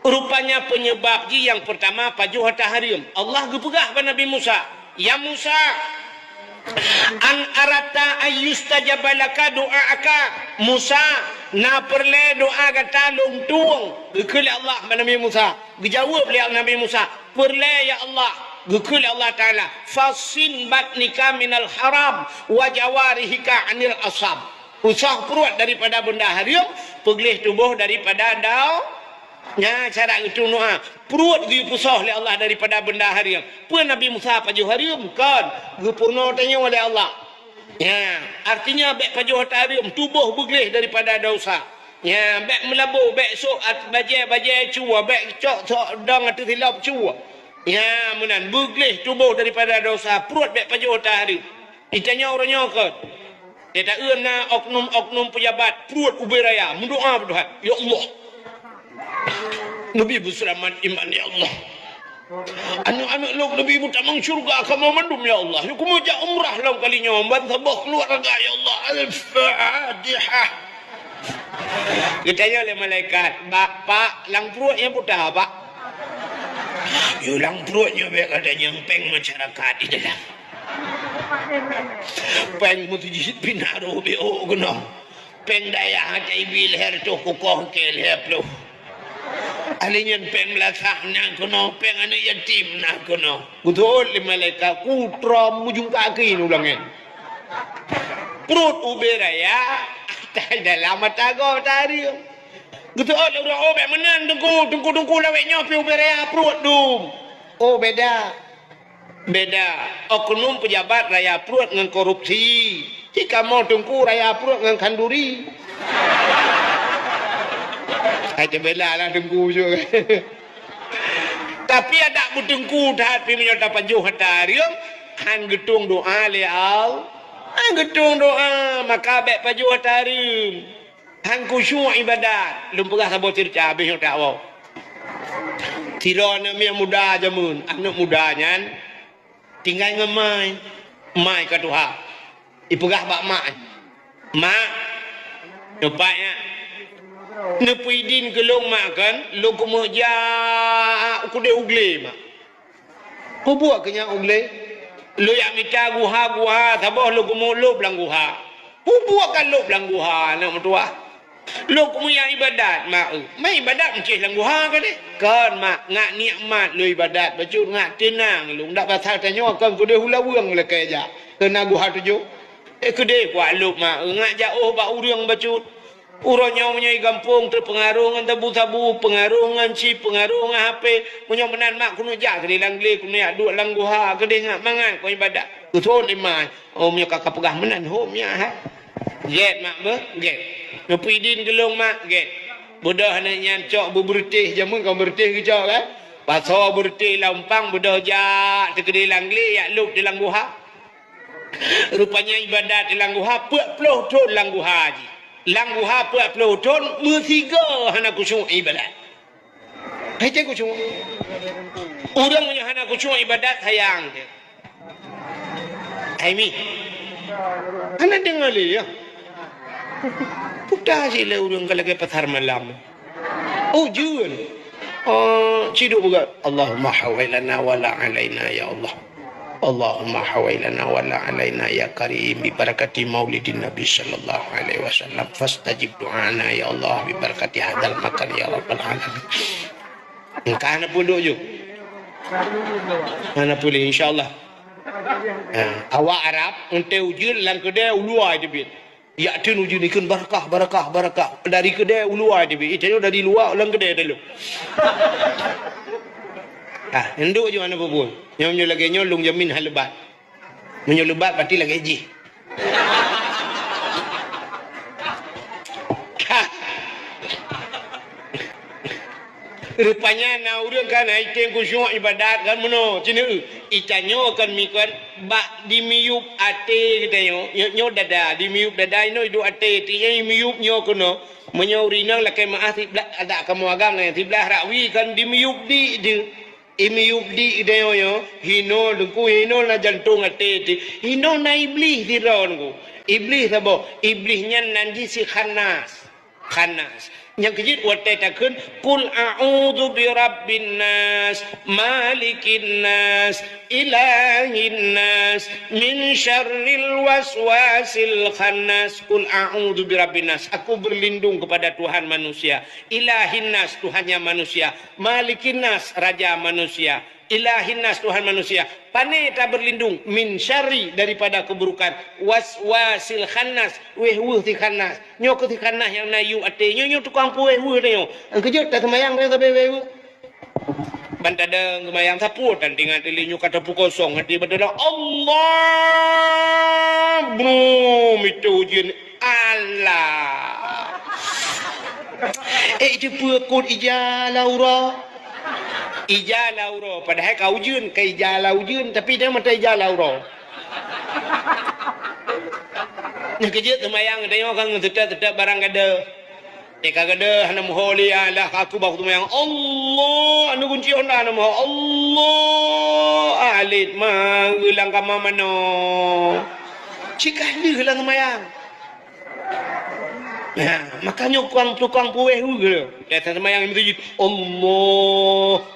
rupanya penyebab yang pertama pajuh tahrim. Allah gepegah pada Nabi Musa. Ya Musa, an arata ayyustajabalaka doa'aka. Musa, na perle doa kata long tuang. Gekul Allah pada Nabi Musa. Dijawab oleh Nabi Musa, perle ya Allah. Gekul Allah Ta'ala, fasin batnika minal haram wa jawarihika anil asab. Usah perut daripada benda haram, pegelih tubuh daripada dau. Ya, cara itu doa. Perut dipusah oleh Allah daripada benda haram. Pun Nabi Musa pajuh haram kan? Gepurno tanya oleh Allah. Ya, artinya bek pajuh haram, tubuh begelih daripada dosa. Ya, bek melabur, bek sok bajai cua, bek cok dang atau hilap cua. Ya, menan begelih tubuh daripada dosa. Perut bek pajuh haram. Ditanya orangnya kan? Dia tak na oknum pejabat perut uberaya mendoa berdoa, ya Allah, Nabi berselamat iman ya Allah, anak-anak lo Nabi mutamang syurga kamu mandum ya Allah, you kamu jak umrah lau kalinya membantu sabah keluarga ya Allah. Al-Fatihah. Ditanya oleh malaikat, Pak, lang perutnya putih Pak? You lang perutnya baik ada nyempeng masyarakat di dalam. Peng mutujit pinaro beo guna. Peng daya hatai bil her to kukoh kel heplo. Alinyan peng lasah nang kono, peng anu yatim nang kono. Betul li malaikat kutra mujung kaki ulangin. Perut uberaya tak dalam matago tadi. Betul orang obek menan tungku lawek nyopi uberaya perut dum. Oh beda. Oknum pejabat raya perut dengan korupsi. Jika mau tungku raya perut dengan kanduri. Ada bela lah tungku juga. Tapi ada bertungku dah tapi menyata pajuh hatarium. Han getung doa leal. Han getung doa maka bek pajuh hatarium. Han kusyuk ibadat. Lumpurah sabot cerita habis yang tak wow. Tirana yang muda jamun. Anak mudanya tinggal ngemai mai ke Tuhan ipegah bak mak nepatnya nepuidin ke long makan lo kemeja kude ugle mak ko buat kenya ugle lo yak mita guha tabah lo kemulub lang guha ko buat kan lo lang guha nak metua lo kemuya ibadat mak mai ibadat mencih lang guha ke deh kan mak ngak nikmat lo ibadat baju ngak tenang lu ndak pasal tanya kan kude hula wang le keja kena guha tuju kede kuat lu mak ngak jauh ba urang baju urangnya menyai gampung terpengaruh ngan tabu pengaruh ngan si pengaruh ngan HP punya menan mak kuno ja kede langle kuno ya duk lang guha kede ngak mangan ko ibadat betul iman oh nya kakak pegah menan ho nya ha get mak be get nepidin gelong mak get budak nak nyancok berbertih jamun kau bertih kejak kan pasal bertih lampang budak jak terkedi langli yak lup di langguha rupanya ibadat di langguha 40 ton langguha haji langguha 40 ton bertiga hana kusyuk ibadat hai cek kusyuk orang punya hana kusyuk ibadat sayang dia hai mi hana dengar ya Putar sila urang kalau ke pasar malam. Oh jual. Ciduk juga. Allahumma hawailana wala alaina ya Allah. Allahumma hawailana wala alaina ya karim bi barakati maulidin Nabi sallallahu alaihi wasallam fastajib du'ana ya Allah bi barakati hadzal makan ya rabbal alamin. Engkau pun duk Mana boleh insya-Allah. Awak Arab ente ujian lang kedai ulua dia bit. Ya tin ujian ikun barakah barakah barakah dari kedai ulua dia bit. Itu dari luar lang kedai dulu. Enduk je mana pun. Nyo lagi nyolong jamin hal lebat. Menyo lebat pasti lagi ji. Rupanya na urang kan item kusyuk ibadat kan mono cina icanyo kan mikon bak dimiyup ate kita nyo dada dimiyup dada ino itu ate tinya miyup nyo kono menyo rinang lakai maaf tiblah ada kamu agam nang tiblah rawi kan dimiyup di imiyup di yo hino dengku hino na jantung ate ti hino na iblis di ron ku iblis apa iblisnya nanti si khanas yang kejit wate takun kul a'udzu birabbin nas malikin nas ilahin nas min syarril waswasil khannas kul a'udzu birabbin nas aku berlindung kepada Tuhan manusia ilahin nas Tuhannya manusia malikin nas raja manusia ilahin nas Tuhan manusia pane tak berlindung min syarri daripada keburukan waswasil khannas weh ti khannas nyok ti khannas yang nayu ate nyo tukang pueh nyo angkejut tak semayang dia sampai weh bantada semayang sapu dan tinggal telinyu kata kosong hati betul Allah bro itu ujian Allah itu pukul ijalaura ijalaura padahal kau ujian ke ijalaujun tapi dia mata ijalaura ni kejut semayang dia orang tetap barang kada kagada hana moholi Allah aku baku semayang Allah anu kunci onda nama Allah alit ma ulang kama mano cikali ulang semayang. Nah, makanya tukang pueh juga. Kata semayang itu Allah.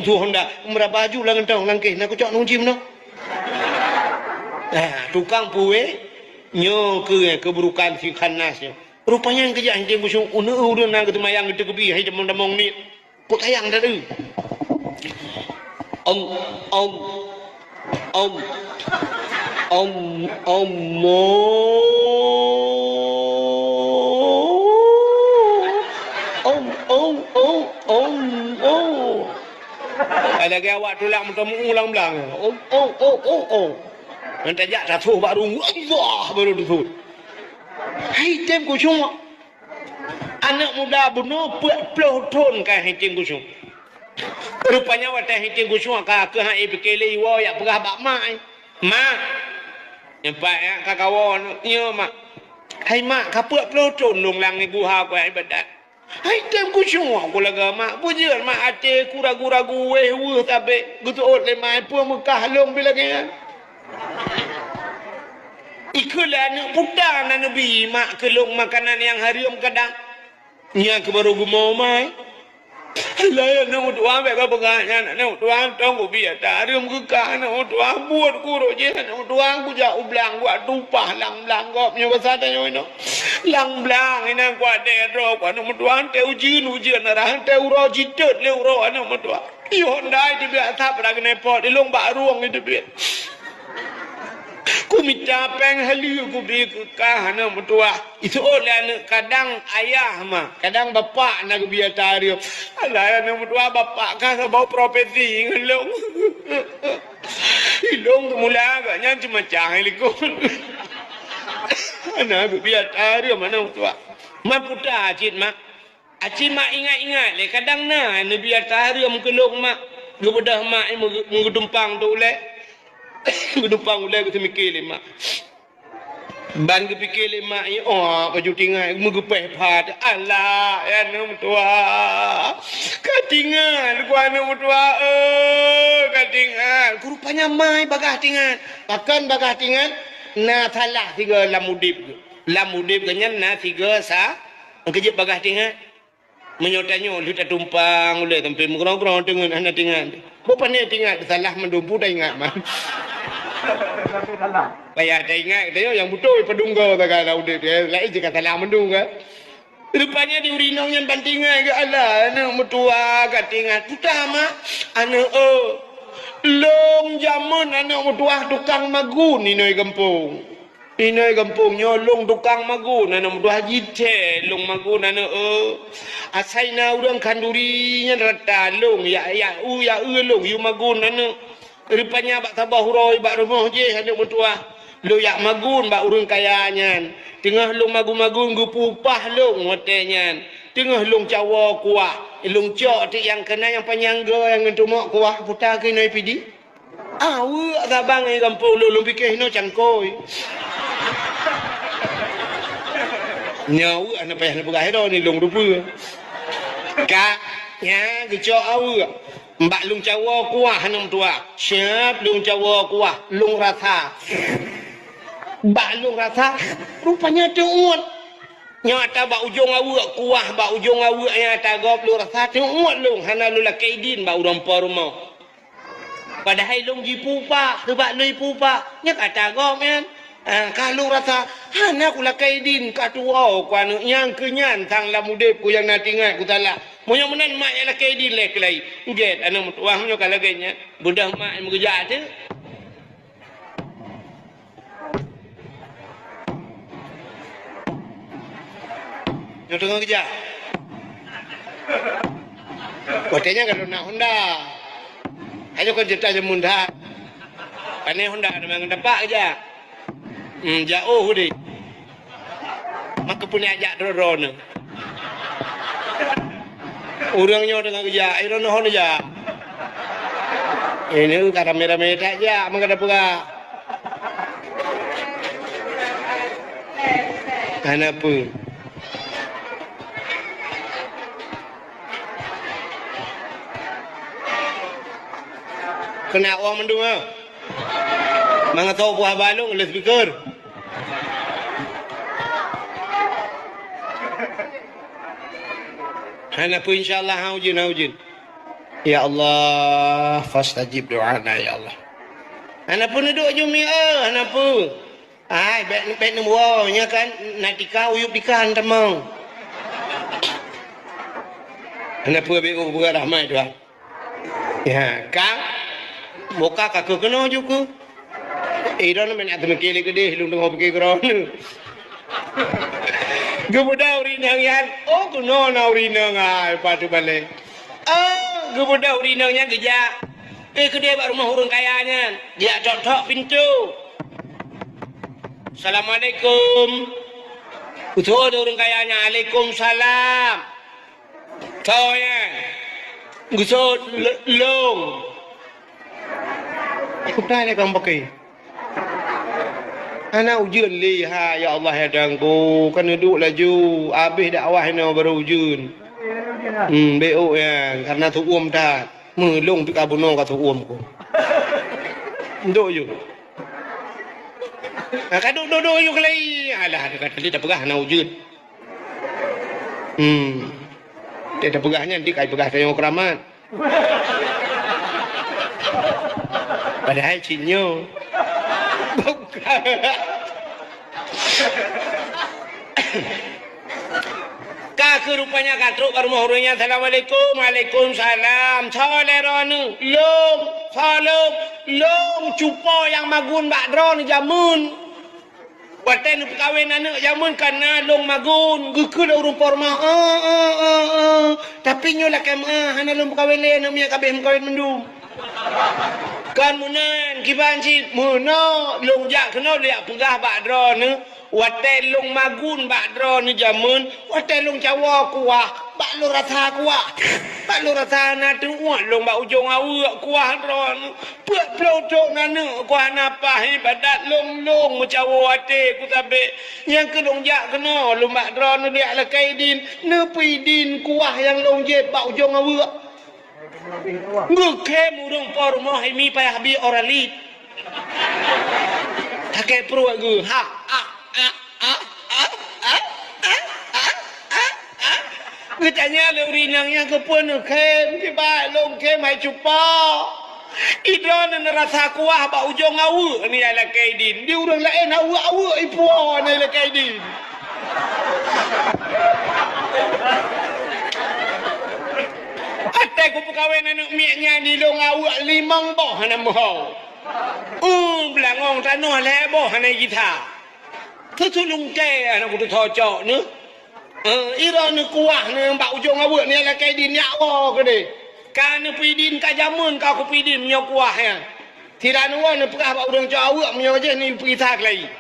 Tuhan dah merah baju lah ngentang langkih. Nak cak nungcim no. Nah, tukang pueh nyo ke keburukan si khanasnya. Rupanya yang kerja yang busung urun nak semayang itu kebi hai demong ni. Kok tayang dah tu. Ada gaya awak tulang muka ulang belang. Nanti jak satu baru Allah baru disebut. Hai tem kucing. Anak muda bunuh pelotron kan hai tem kucing. Rupanya wadah hai tem kucing ka ke hai bekele iwa ya perah bak mak. Mak. Nampak ya kakawon. Ya mak. Hai mak kapuk pelotron nung lang ni guha ko ibadat. Hai tem kucing aku laga mak pujian mak ate kura-kura gue tabe gutu ot le mai pu Mekah long bila kan ikulan putan nabi mak kelong makanan yang haram kadang nya ke baru gumau mai layan nak doa be ka peganya nak doa tong ku biar haram ke ka nak doa buat kuro je nak doa ku ja ublang buat tupah lang gop nyo basata nyo no lang blang ina kwa de ro kwa no doa te ujian arah te uro jitet le uro ana doa yo ndai di biar tap ra ne pot di long ba ruang itu biar ku minta peng hali ku bi ka hana mutua itu oleh kadang ayah mah kadang bapak nak biar tario ala ana mutua bapak ka bau profesi ngelong ilong mula agaknya cuma cahil ko ana biar tario mana mutua ma puta acit mak ingat le kadang na biar tario mkelong mak gebedah mak mengudumpang tu le Gedupang ulai aku mikir mak. Ban ke fikir mak ni baju tinggal megepeh pad. Allah ya nom tua. Katingan ku anu tua katingan. Ku rupanya mai bagah tingan. Bahkan bagah tingan na salah tiga lamudip. Lamudip kenyan na tiga sa kejep bagah tingan. Menyotanyo lu tak tumpang ulai sampai mengrong-grong dengan anak tingan. Bukan ni tingan salah mendumpu dah ingat mah. Bayar dah ingat dia yang betul pedungga tak ada udah dia lain jika salah mendungga. Rupanya di urinong yang bantingan ke Allah anak mertua katingan utama anak Long zaman anak mutuah tukang magun inoi kampung. Inoi kampung nyolong tukang magun anak mutuah jite long magun anak asai na urang kandurinya rata long ya long yu magun anak rupanya bak tabah huroi bak rumah je anak mutuah lo yak magun bak urang kayanyan tengah long magun-magun gu pupah long motenyan tengah long cawa kuah long cok ti yang kena yang panyangga yang ngetumok kuah putar ke noi pidi awak abang ai kampung lu fikir no cangkoi nyawa anak payah nak pegai dah ni long rupa kak nya ke cok awak mbak long cawa kuah anak tua siap long cawa kuah long rasa mbak long rasa rupanya tuut nyata bak ujung awak kuah bak ujung awak nyata gop lu rasa tuut long hana lu lakai din bak urang rumah padahal long ji pupa sebab lui pupa nya kata gop kan kalau rasa hana ku lakai din katua ku anu yang kenyan sang la mudep ku yang natingat ku tala moyo menan mak yang lakai din lek lai get anu mutuah nyo kalagenya budak mak yang bekerja tu yang tengah kerja katanya kalau nak Honda ayo kau cerita je Honda pane Honda memang dapat aja jauh deh maka punya ajak drone orangnya tengah kerja iron hon aja ini cara merah-merah aja maka ada pula kenapa kena orang mendung ah. Mga tahu buah balong les speaker. Hana pun insyaallah haujin. Ya Allah, fastajib doana ya Allah. Hana pun duduk jumi hana pun. Ai bet nemu nya kan natika uyup dikan temang. Hana pun beu buka rahmat tu. Ya, kang boka kakak kena juga. Iran men atau mekili gede hilung tengok pergi kerana. Gebudak urinang yan. Oh kuno na urinang ay patu balik. Gebudak urinangnya gejak. Kedai bak rumah orang kayanya. Dia tok pintu. Assalamualaikum. Utuh ada orang kayanya. Waalaikumsalam. Tahu ya. Gusut long. Ikut tanya kamu pakai. Anak ujian liha ya Allah ya dangku kan duduk laju habis dakwah ni baru ujian. Beo ya karena tu dah melong pik abuno ka tu ko. Ndok yo. Kaduk yo kelai. Alah kata dia dah pegah nak ujian. Dia dah pegahnya nanti kai pegah tayong keramat. Padahal cinyo. Kakak rupanya katruk ke rumah orangnya. Assalamualaikum. Waalaikumsalam. Saleronu. Long cupo yang magun bak drone jamun. Waten perkahwin anak jamun karena long magun. Gukul urung porma. Tapi nyolah kemah. Hana long perkahwin lain. Namanya kabeh perkahwin mendung. Kan munan kibanci muno long jak kena liak pegah bak drone watel long magun bak drone jamun watel long cawa kuah bak lo rasa kuah bak lo rasa na tu long bak ujung awak kuah drone puak plotok nana kuah napa ibadat long cawa wate ku tabe yang ke long jak kena long bak drone liak la kaidin nepi din kuah yang long je bak ujung awak Ngke murung por mo hai mi payah bi orali. Take pro gu ha Ngtanya le urinangnya ke pun kem ki ba long kem hai cupa. Idron na rasa kuah ba ujung awu ni ala kaidin. Di urang lain awu ipu ni ala kaidin. Ate Pai ku perkahwin anak miaknya di long awak limang boh hana mohau. Belangong tanah leboh hana kita. Tertulung ke anak ku cocok ni. Ira ni kuah ni mbak ujung awak ni lah kai din nyawa ke de. Kan pidin ka jamun ka ku pidin nyo kuah ya. Tidak nuan ni perkah bak urang cak awak nyo je ni pitak lagi.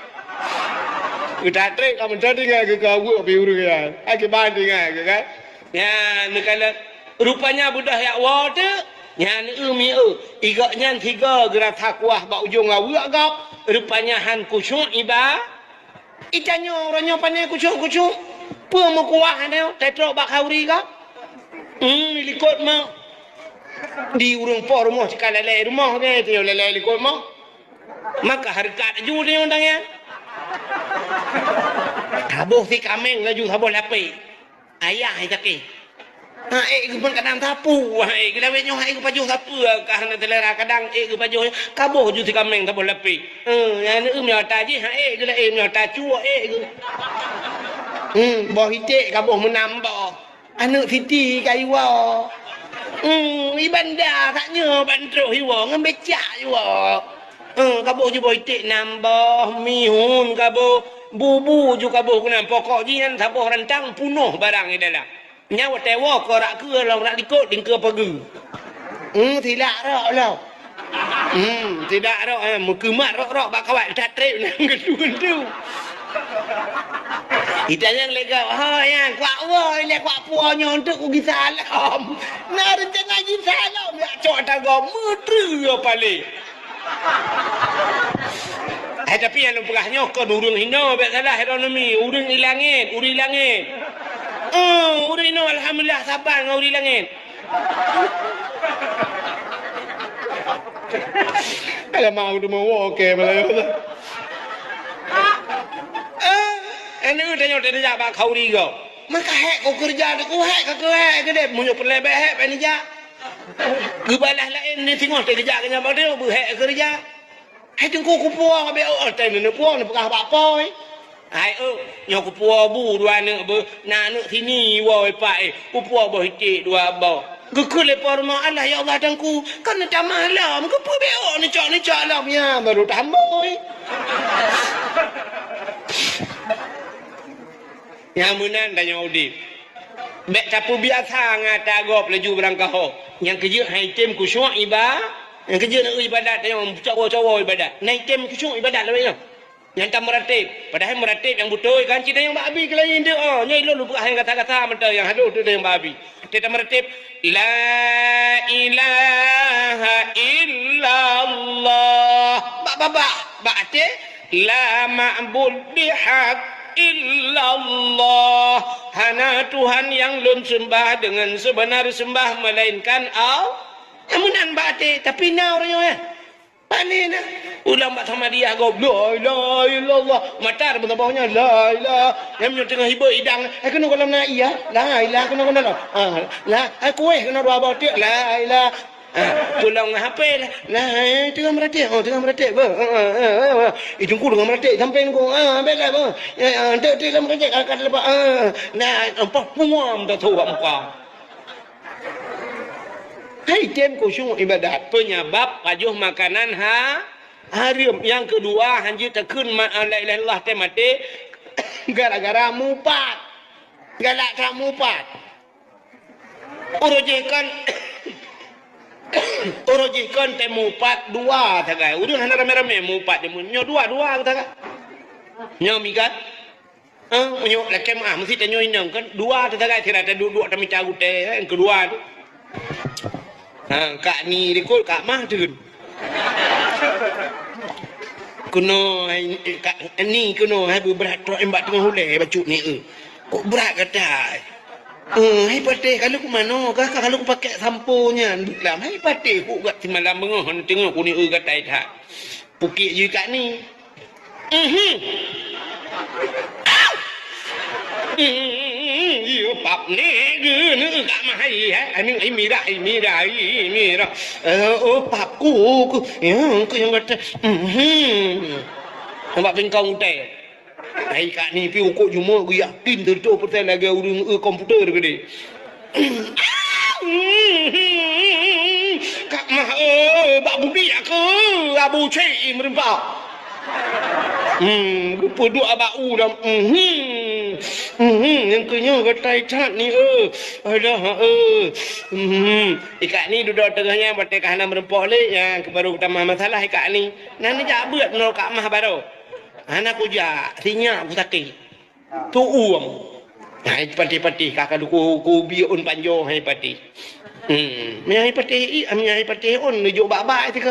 Udah trek kamu tadi ke awak pi urang ya. Aki banding ke kan. Ya ni kalau rupanya budak ya wa tu. Ya ni mi igaknya tiga gerak takwah bak ujung awak gap. Rupanya han kusyuk iba. Itanyo orangnya pandai kusyuk. Apa mau kuah ni? Tetrok bak hauri ke? Likut mau. Di urung po rumah cakap lelai rumah ke? Tiap lelai likut mau. Maka harkat ju dia undang ya. Tabuh si kameng laju tabuh lapi. Ayah ai cakap. Aku pun kadang tapu. Kita wetnya aku pajuh tapu. Karena telera kadang aku pajuh kabuh ju si kameng tabuh lapi. Yang ni miota je. Aku lah miota cua aku. Boh hitik kabuh menambah. Anak Siti kaiwa. Ibanda katnya bantu hiwa ngan becak hiwa. Kabuh je boh hitik nambah mihun kabuh bubu ju kabuh kena pokok jian sabuh rentang punuh barang ni dalam. Nyawa tewa korak ke lah nak likut dingke pagi. Tidak rak lah. Tidak rak mukemat rak bak kawat tak trip nang gedung tu. Kita yang lega, yang kuat woi, le kuat puanya untuk ku salam. Nak rencana gi salam ya cok tago mutru apa le. Tapi yang perahnya kon urung hina bet salah ekonomi, urung ilangit, uri langit. Uri no alhamdulillah sabar ngau uri langit. Kalau mau tu mau okey malah. Anu tanya tanya bak khauri go. Maka hek ko kerja tu ko hek ke hek ke dep munyo pelebek hek penija. Gebalah lain ni tengok kerja ke nyamang dia bu hek kerja. Hai tengku ku puang be time ni puang ni pekah bak poi. Hai nyo ku puang bu dua ni be nak sini woi pak ku puang bo hitik dua bo. Gekul le porma Allah ya Allah tengku kan dah malam ke pu be ni cak alam ya baru tamboi. Yang munan dan yang udip. Bek capu biasa ngata gop laju berangkah. Yang kerja hai tim kusyuk ibadah. Yang kerja nak ibadat yang cawa-cawa ibadat. Naik tim kusyuk ibadat lah. Yang tak meratib. Padahal meratib yang betul kan cerita yang babi ke lain dia. Nyai lu lupa yang kata-kata mentah yang halu tu yang babi. Cerita meratib. La ilaha illallah. Bak te la ma'bud bihaq illallah. Hana Tuhan yang lun sembah dengan sebenar sembah melainkan Allah. Amunan bate tapi na orangnya ya. Panen na. Ulang bak sama dia goblok. La ilallah. Matar bentabahnya la ilah. Yang tengah hibur idang. Kena kolam na iya. La ilah kena kolam. La aku kena dua batik. La ilah. Tulang HP lah. Lah tengah meratik. Tengah meratik ba. Tunggu dengan meratik sampai nunggu. Baiklah ba. Tek dalam meratik kat lepas. Nah, empat puam dah tahu muka. Hai tem kusyuk ibadat penyebab pajuh makanan haram. Yang kedua hanji tekun la ilaha illallah te mati gara-gara mupat. Galak tak mupat. Urojikan te mupat dua tagai. Urang hana rame-rame mupat dia nyo dua tagai. Nyo mikat. Nyo lakem mesti tanyo inang kan dua tagai kira ada duduk tami cagu te yang kedua tu. Kak ni dikul kak mah tu. Kuno kak ni kuno hai berat tok embak tengah hulai baju ni kok berat kata. Hai patih kalau ku mano kah kalau ku pakai samponya dalam hai patih ku kat semalam bengah tengok ku ni kata dah. Pukik je kat ni. Pap ni ke kat mahai ani mira. Pap ku yang kata nampak pengkong teh. Hai kat ni pi ukuk cuma aku yakin 100% lagi urang komputer ke dia. mah bak budi aku abu cik merempak. Rupa duk abau dah. Yang kenya katai cat ni Adah ikat ni duduk tengahnya batik kahana merempak le yang baru tambah masalah ikat ni. Nana jak beut no kat mah baru. Anak aku jak sinyak aku sakit. Tu hai pati-pati kakak ku biun panjo hai pati. Hai pati on nujuk bak-bak tu ke.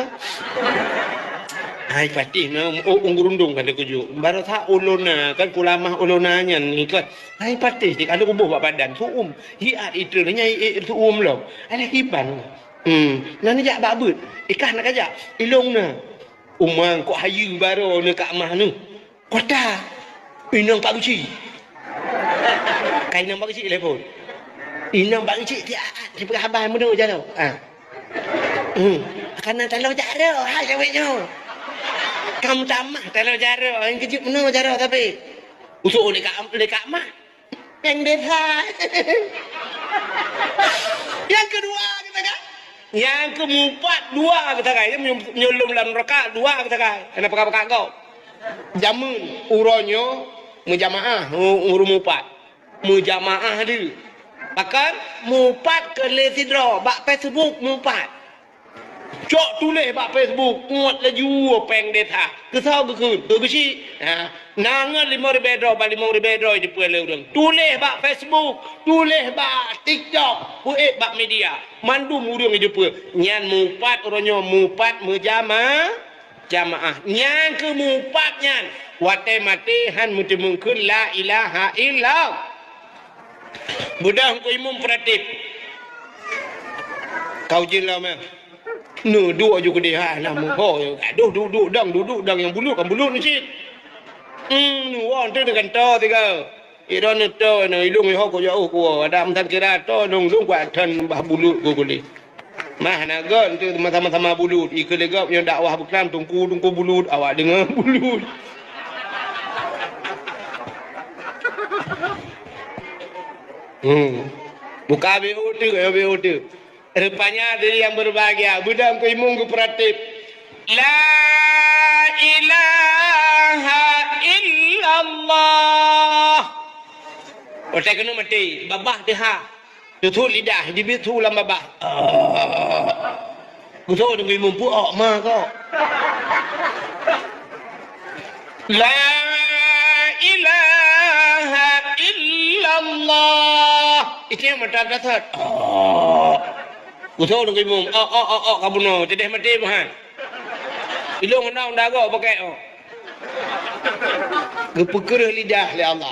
Hai pati na ungurundung kan aku ju. Baru tak uluna kan kulamah ulunanya ni kan. Hai pati dik ada kubuh bak badan suum. Hiat itu nyai suum lo. Ada kiban. Nana jak bak beut. Ikah nak ajak ilung na. Umang kok hayu baru ni kat mah ni. Kota. Inang Pak Kecik. Kainang Pak Kecik telefon. Inang Pak Kecik dia pergi habis mudah je tau. Karena talau jara hal ceweknya. Kamu tamah talau jara yang kecil mana jara tapi usuk dekat mah. Yang desa. Yang kedua kita kan. Yang keempat dua kita kan. Menyulum dalam rakaat dua kita kan. Kenapa pakak kau? Jamun uronyo mujamaah urumupat. Mujamaah dia. Bahkan mupat ke lesidro bak Facebook mupat. Cok tulis bak Facebook muat laju peng deta. Kesau ke besi. Nangan 5,000 dolar, 5,000 dolar di pulau orang. Tulis bak Facebook, tulis bak TikTok, buat bak media. Mandu murung di pulau. Nyan mupat orangnya mupat mujamaah. Jamaah. Nyan ke mupat nyan. Wate matihan muti mungkin la ilaha illallah. Budak ku imam pratip. Kau jelah mah. Nu dua juga dia nak muho. Duduk dang yang bulut kan bulut ni cik. Nu wan tu dengan to tiga. Iron to no ilung ho ko jauh ko ada amtan kira to nung lung kwa tan bah bulut ko kuli. Mah na gon tu sama-sama bulut. Ikut legap yang dakwah beklam tungku bulut awak dengar bulut. Buka BO tu. Rupanya dari yang berbahagia. Budak ku imung ku pratip. La ilaha illallah. Otak kena mati. Babah dia. Tutup lidah. Dibitu lam babah. Kutuk dengan imung puak mah kau. La ilaha illallah. Itu yang mata dasar. Kutuk dengan imum. Kamu no. Tidak mati mahan. Ilung nak dago pakai. Kepekerah lidah oleh Allah.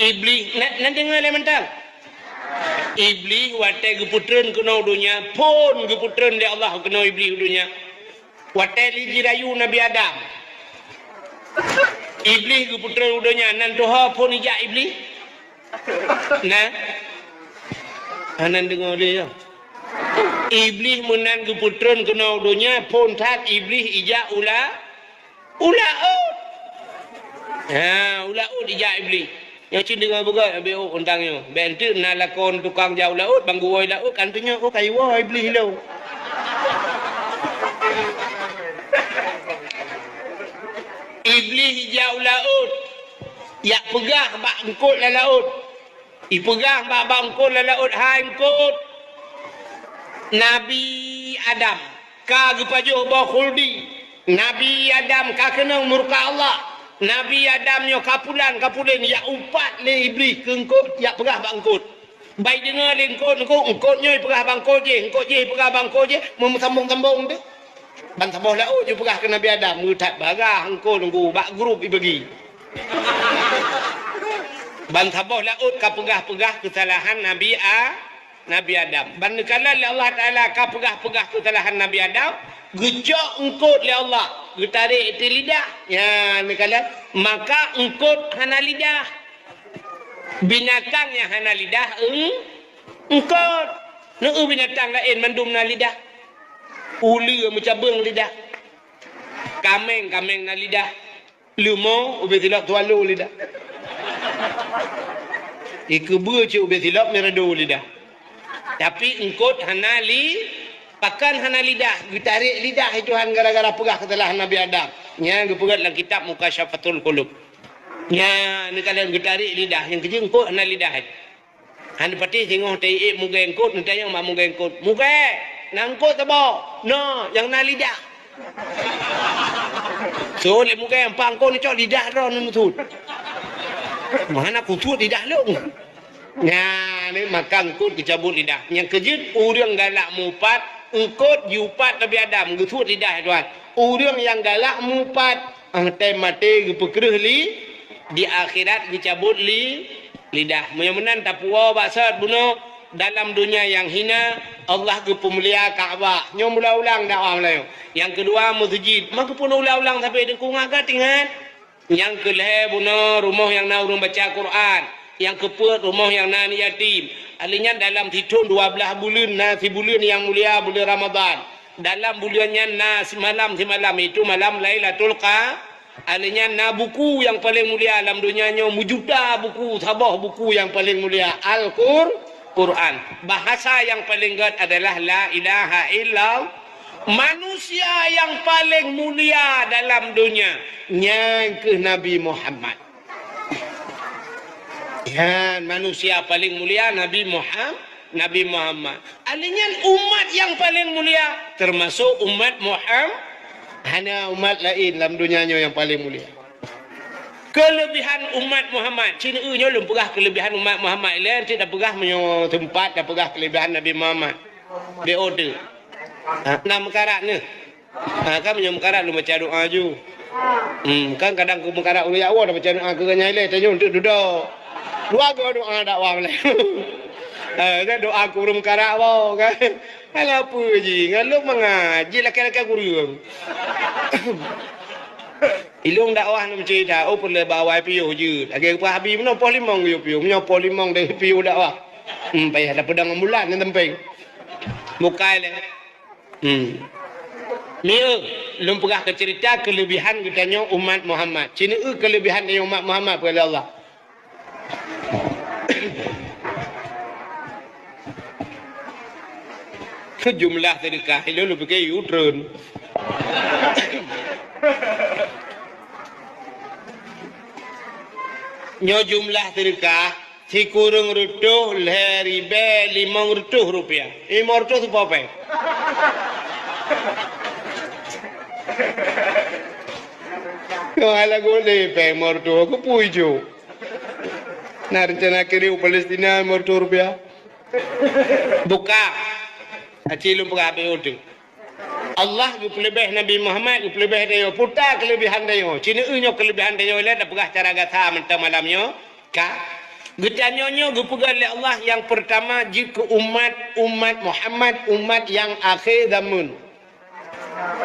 Iblis. Nak dengar elemental. Iblis watai keputran kena dunia. Pun keputran oleh Allah kena iblis dunia. Watai lijirayu Nabi Adam. Iblis keputran dunia. Nan Tuhan pun ijak iblis. Nah. Anan dengar dia. Iblis menan keputran kena dunia pun tak iblis ijak ulaud. Ulaud ijak iblis. Yang cin dengar begat BO untangnya. Bentuk nak lakon tukang jauh laut banggu woi laut kantunya kayu woi iblis lo. Iblis ijak ulaud. Yak pegah bak engkut la laut. Ipegang bak engkut la laut hai engkut. Nabi Adam ka gepajo ba khuldi. Nabi Adam ka kena murka Allah. Nabi Adam nyo kapulan ya umpat le iblis ke engkut ya pegah bak engkut. Baik dengar le engkut nyo pegah bang engkut je pegah bang engkut je sambung-sambung tu. Ban sabah laut je pegah ke Nabi Adam mutat bagah engkut nunggu bak grup ibagi. Ban sabah laut ka pegah-pegah kesalahan Nabi Adam. Ban kala Allah Taala ka pegah-pegah kesalahan Nabi Adam, gejak engkut le Allah, getarik ti lidah. Ya ni kala maka engkut hana lidah. Binatang yang hana lidah engkut. Nu binatang lain mandum na lidah. Uli macam beng lidah. Kameng na lidah. Lumo ubi tilap tualu lidah. Ika ber cik ubi silap ni radu lidah. Tapi engkut hana pakan hana lidah, ditarik lidah itu han gara-gara pegah ketelah Nabi Adam. Nya gepegat dalam kitab Mukasyafatul Qulub. Nya ni kalian ditarik lidah, yang kerja engkut hana lidah. Han pati tengok tai muka engkut, nanti yang mak muka engkut. Muka, nangkut tabo. No, yang na lidah. So le muka yang pangko ni cok lidah ro nutut. Mana kutut lidah lu. Nya ni makan kut dicabut lidah. Yang kejut urang galak mupat, engkut jupat Nabi Adam gutut lidah tuan. Urang yang galak mupat, angtai mati gepekreh di akhirat dicabut lidah. Mudah-mudahan tak puas baksat bunuh dalam dunia yang hina Allah ke pemulia Kaabah. Nyom ulang-ulang dakwah Melayu. Yang kedua masjid. Maka pun ulang-ulang sampai dengkung agak tinggal. Yang kelih bunuh rumah yang nak urung baca Quran. Yang keput rumah yang nak yatim. Alinya dalam hitung 12 bulan nasi bulan yang mulia bulan Ramadan. Dalam bulannya nasi malam itu malam Lailatul Qadar. Alinya na buku yang paling mulia alam dunianya mujuda buku sabah buku yang paling mulia Al-Quran. Bahasa yang paling gad adalah la ilaha illallah. Manusia yang paling mulia dalam dunia yang ke Nabi Muhammad. Ya, manusia paling mulia Nabi Muhammad. Alinya umat yang paling mulia termasuk umat Muhammad. Hanya umat lain dalam dunianya yang paling mulia. Kelebihan umat Muhammad. Cina belum pegah kelebihan umat Muhammad. Lain tidak pegah menyo tempat dan pegah kelebihan Nabi Muhammad. Dia order. Nama karat ni. Kan menyo karat lu baca doa ju. Kan kadang ku karat ulu ya Allah dah baca doa ke nyai tanya untuk duduk. Dua doa dakwah Melayu. Kan doa ku rum karat wow kan. Alah apa je, ngalu mengaji laki-laki guru. Ilung dakwah nak cerita, oh perlu bawa piu je. Lagi apa habis mana polimong yo piu, mana polimong dari piu dakwah. Payah ada pedang bulan yang tempeng. Mukai le. Mia, lum pegah ke cerita kelebihan katanya umat Muhammad. Cina kelebihan dari umat Muhammad kepada Allah. Jumlah sedekah itu lu pakai U-turn. Nyo jumlah sedekah si kurung rutuh ribe 500 rupiah. 500 tu apa? Kau ala gole pe 500 aku puijo. Nah rencana kiri Palestina 500 rupiah. Buka. Acilum perabai itu. Allah lebih Nabi Muhammad lebih dia putar kelebihan dia. Cina unyo kelebihan dia le dah pegah cara gata mentang malamnya. Ka getanyo gepegal oleh Allah yang pertama jika umat Muhammad umat yang akhir zaman.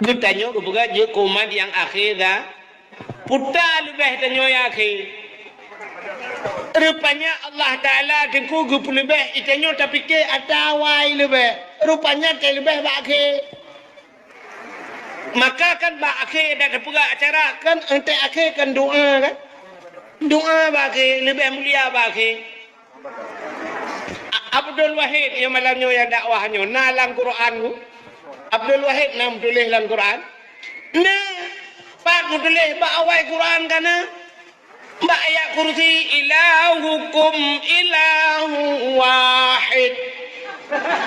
Getanyo gepegal jika umat yang akhir dah putar lebih tanyo yang akhir. Rupanya Allah Ta'ala dengku gup lebih ikanyo tapi ke atawai lebih. Rupanya ke lebih bakhe. Maka kan bakhe dan pula acara kan ente akhir kan doa kan. Doa bakhe lebih mulia bakhe. Abdul Wahid yang malamnya yang dakwahnya nalang Quran. Abdul Wahid nam tulis dalam Quran. Nah, pak tulis bak awal Quran kana. Mbak ayat kursi ilahukum ilahu wahid.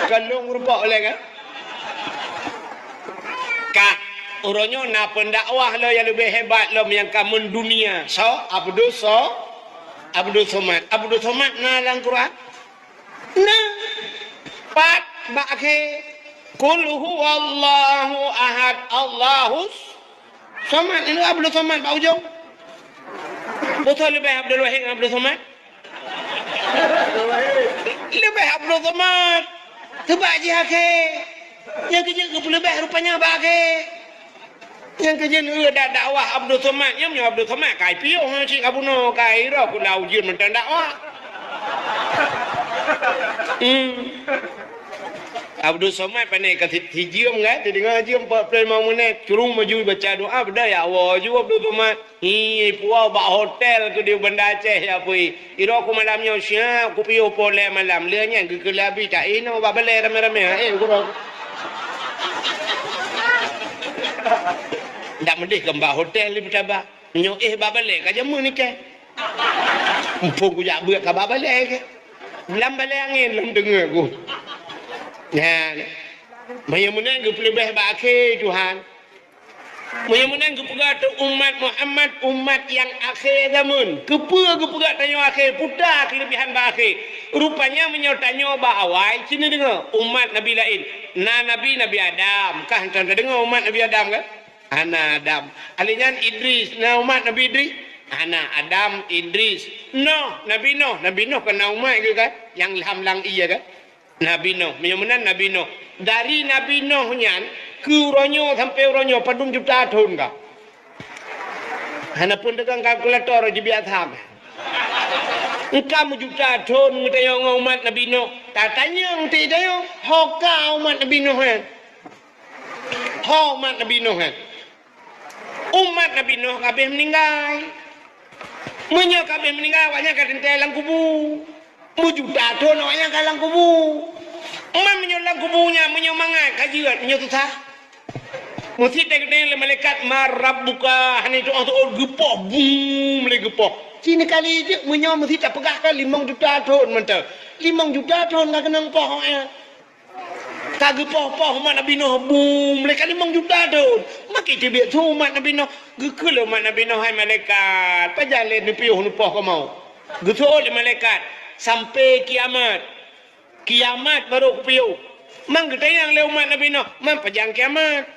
Kalau merupak oleh kan? Kak, orangnya nak pendakwah lo yang lebih hebat lo yang kamu dunia. So, Abdul Somad. Abdul Somad na dalam Quran. Nah, pat bakhe Qul huwallahu ahad Allahus Somad. Ini Abdul Somad Pak Ujung. Betul lebih Abdul Wahid dengan Abdul Somad? Lebih Abdul Somad. Sebab je akhir. Yang kerja lebih rupanya abang akhir. Yang kerja ni ada dakwah Abdul Somad. Yang punya Abdul Somad kai piu cik abuno kai ro ku lau jin mentang dakwah. Abdul Somad pandai kata tijium kan, dia dengar jium 45 minit, curung maju baca doa benda ya Allah juga Abdul Somad. Puau bak hotel ke dia benda Aceh ya pui. Iro aku malamnya siap, aku piu pole malam. Lianya ke kelabi tak ino bak balik rame-rame. Aku tak mendih ke mbak hotel ni bertabak. Nyo bak balik ke jamu ni ke. Mumpung aku jak buat ke bak balik ke. Lam balik angin lam dengar aku. Ya, menang ke pelebih akhir Tuhan. Menang ke pegat umat Muhammad, umat yang akhir zaman. Kepa ke pegat tanya akhir, putar kelebihan akhir. Rupanya menyotanya awal. Sini dengar, umat Nabi lain. Nabi Adam. Kah anda dengar umat Nabi Adam kan? Ana Adam. Alinyan Idris. Umat Nabi Idris. Ana Adam Idris. Nabi Nuh kena umat ke kan? Yang lam iya kan? Nabi Nuh, menyamanan Nabi Nuh. Dari Nabi Nuh nyan ke uronyo sampai uronyo padung juta tahun kah? Hana pun dengan kalkulator di biasa. Engkau juta tahun ngetayo umat Nabi Nuh. Tak tanya ngeti tayo, hoka umat Nabi Nuh kan? Umat Nabi Nuh kan? Umat Nabi Nuh kabeh meninggal. Menyo kabeh meninggal, wanya kadente lang kubu. Juta tahun awaknya kalang kubu. Emak menyolang kubunya, menyomangat kajian, menyotusah. Mesti tengok-tengok malaikat marab buka, hani itu orang gepoh, boom, le gepoh. Sini kali itu menyom mesti tak pegahkan 5 juta tahun mentah. 5 juta tahun tak kena pohonnya. Tak gepoh-poh umat Nabi Nuh, boom, mereka 5 juta tahun. Maka itu biar tu umat Nabi Nuh, gekul umat Nabi Nuh hai malaikat. Pajalan ni piuh ni poh kau mau. Getul malaikat. Sampai kiamat baru kupiu. Mang ketayang le umat Nabi Nuh, mang pajang kiamat.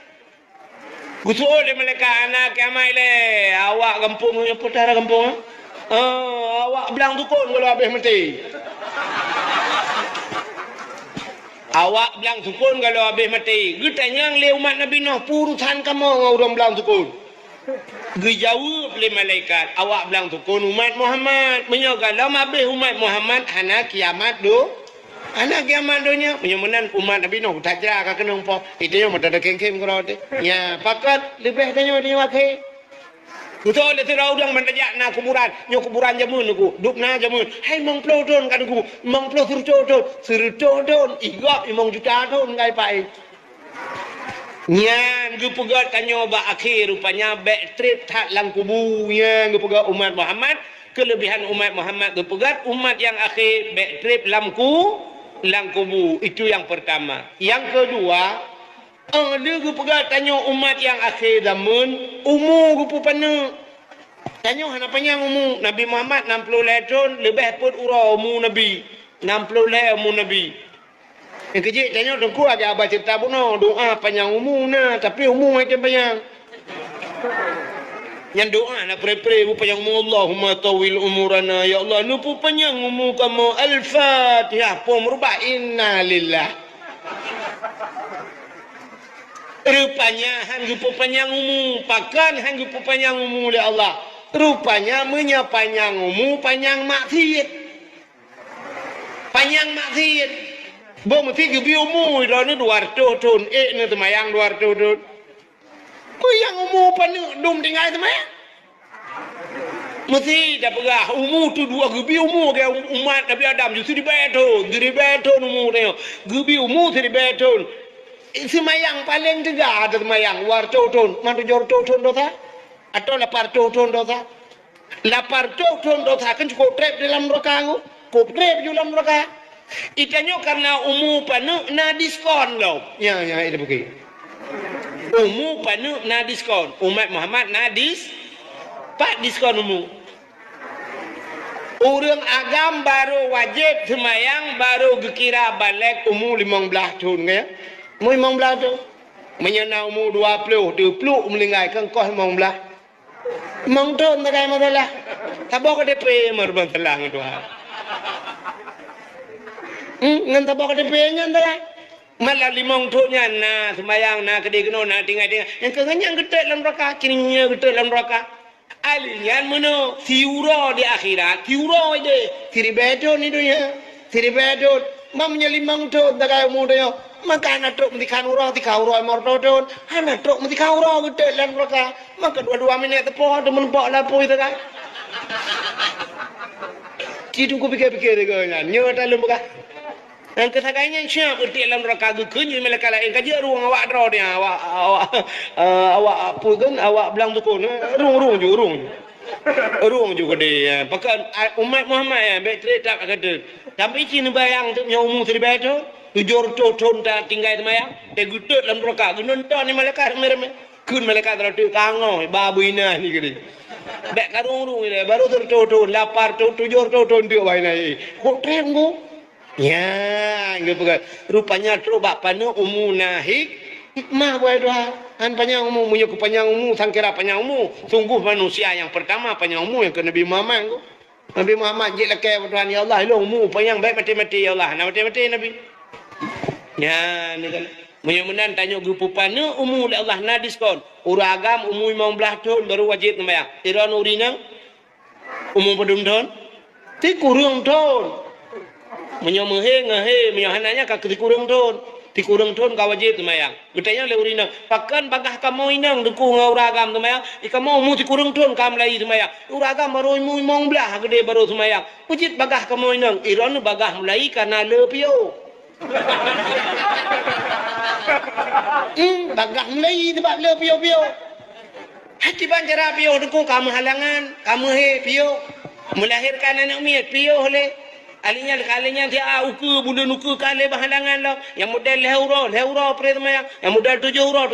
Gusul le mereka anak kiamat le. Awak kampung apa cara kampung? Awak belang tukun kalau habis mati. Awak belang tukun kalau habis mati. Getanyang le umat Nabi Nuh, purusan kamu orang belang tukun. Dijawab oleh malaikat, awak bilang tukun umat Muhammad. Menyogal lama habis umat Muhammad anak kiamat do. Anak kiamat donya menyamanan umat Nabi Nuh tak jera ka kena umpo. Itu yang ada kem-kem kau tu. Ya, pakat lebih tanya dia wakai. Betul le tira udang mentajak na kuburan, nyo kuburan jamun aku. Duk na jamun. Hai mong plodon kan aku. Mong plo surcodon. Igap 5 juta ton ngai pai. Nyan gue pegat tanya ba akhir rupanya back trip tak lang kubu nyan gue pegat umat Muhammad kelebihan umat Muhammad gue pegat umat yang akhir back trip lang kubu itu yang pertama. Yang kedua dia gue pegat tanya umat yang akhir zaman umur gue pupana tanya hana panjang umur Nabi Muhammad 60 tahun lebih pun urau umur Nabi 60 umur Nabi. Yang kecil tanya dengku aja abah cerita pun doa panjang umur na tapi umur macam panjang. Yang doa nak pre-pre panjang umur Allahumma tawil umurana ya Allah nu panjang umur kamu al-Fatihah pun merubah inna lillah. Rupanya hang panjang umur pakan hang panjang umur oleh Allah. Rupanya panjang umur panjang maksiat. Panjang maksiat. Bom mesti gebi umur dah ni 200 tahun. Ni temayang 200 tahun. Yang umur panu dum tinggal temayang. Mesti dah pegah umur tu 2 gebi umur ke umat Nabi Adam justru di beton umur dia. Gebi umur tu di beton. Semayang paling tegak ada temayang 200 tahun. Mana 700 tahun dosa? Atau 800 tahun dosa? 800 tahun dosa kan cukup trap dalam neraka. Cukup trap dalam neraka. Itanya karena umur panu na diskon loh. Ya itu begini. Umur panu na diskon. Umat Muhammad na diskon umur. Orang agam baru wajib semayang baru kira balik umur 15 tahun ya. Umur 15 tahun. Menyana umur 20 melingkai kan kau 15. Mong tahun tak ada masalah. Tak bawa ke DP merban telang Tuhan. Ngan tak bawa ke DP nya entah. Malah 5 tahunnya na sembayang na kedai kena na tinggal. Yang kenyang getek dalam neraka, kininya getek dalam neraka. Alian mana tiura di akhirat, tiura ide. Tiri beton itu ya. Tiri beton. Mamnya 5 tahun tak ada umur dia. maka anak truk mesti kanura ti kaura mortodon anak truk mesti kaura gede lan mereka maka dua-dua minit tepo demen pok lapo itu kan Cidu ku pikir-pikir kan nyo ta lum ka ang kasaganya siya gede lan mereka gukunyi melaka lain kaje ruang awak dro dia awak pugan awak belang tukun rung juga dia pakai umat Muhammad ya betre tak kata tapi cina bayang tu nyamu tu beto tujur ton tak tinggal tu bayang de gudut dalam roka gunonton ni malaikat merem kun malaikat tu kango babu ina ni gede bek karung ni baru ton lapar tujur ton dia baina kok trenggo ya ngeu pakai rupanya tu bapak nu umunahik hikmah buat doa han panjang umur punya panjang umur sangkira panjang umur sungguh manusia yang pertama panjang umur yang ke Nabi Muhammad tu Nabi Muhammad je lekai Tuhan ya Allah lo umur panjang baik mati-mati ya Allah nak mati-mati Nabi ya ni kan mudah-mudahan tanya grup pana umur Allah na diskon uragam umur 15 tahun baru wajib sembahyang tiran urina umur pedum tahun ti kurang tahun menyomehe ngahe menyohananya ka kurang tahun dikurang tahun kau wajib sembahyang. Getanya le urina. Pakan bagah kamu inang deku ngauragam sembahyang. Ikamu mu dikurang tahun kam lai sembahyang. Uragam baru mu mong belah gede baru sembahyang. Pujit bagah kamu inang. Iron bagah mulai karena le pio. Bagah mulai sebab le pio. Hati banjara pio deku kamu halangan, kamu he pio. Melahirkan anak miat pio oleh Alinya dia uku bulan uku kali bahalangan lo yang model leuro pre semaya yang model 7 euro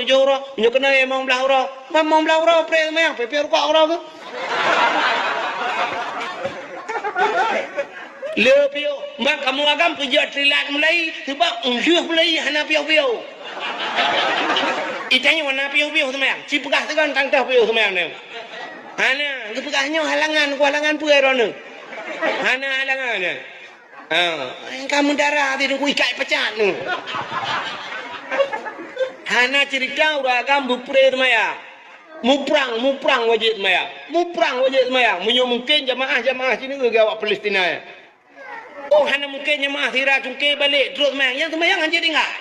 nyo kena emang 15 euro pre semaya peper ko euro ke le pio mbak kamu agam kerja trilat mulai sebab unjuh mulai hana pio itanya warna pio semaya si pegah tekan tangtah pio semaya ne hana pegahnya halangan puerone hana halangan kamu darah tidak ikat pecat nu. Hana cerita uragam bupre maya. Muprang wajib maya. Munyo mungkin jamaah sini ke awak Palestina ya. Oh hana mungkin jamaah sira cungke balik terus maya. Yang semayang hanya tinggal.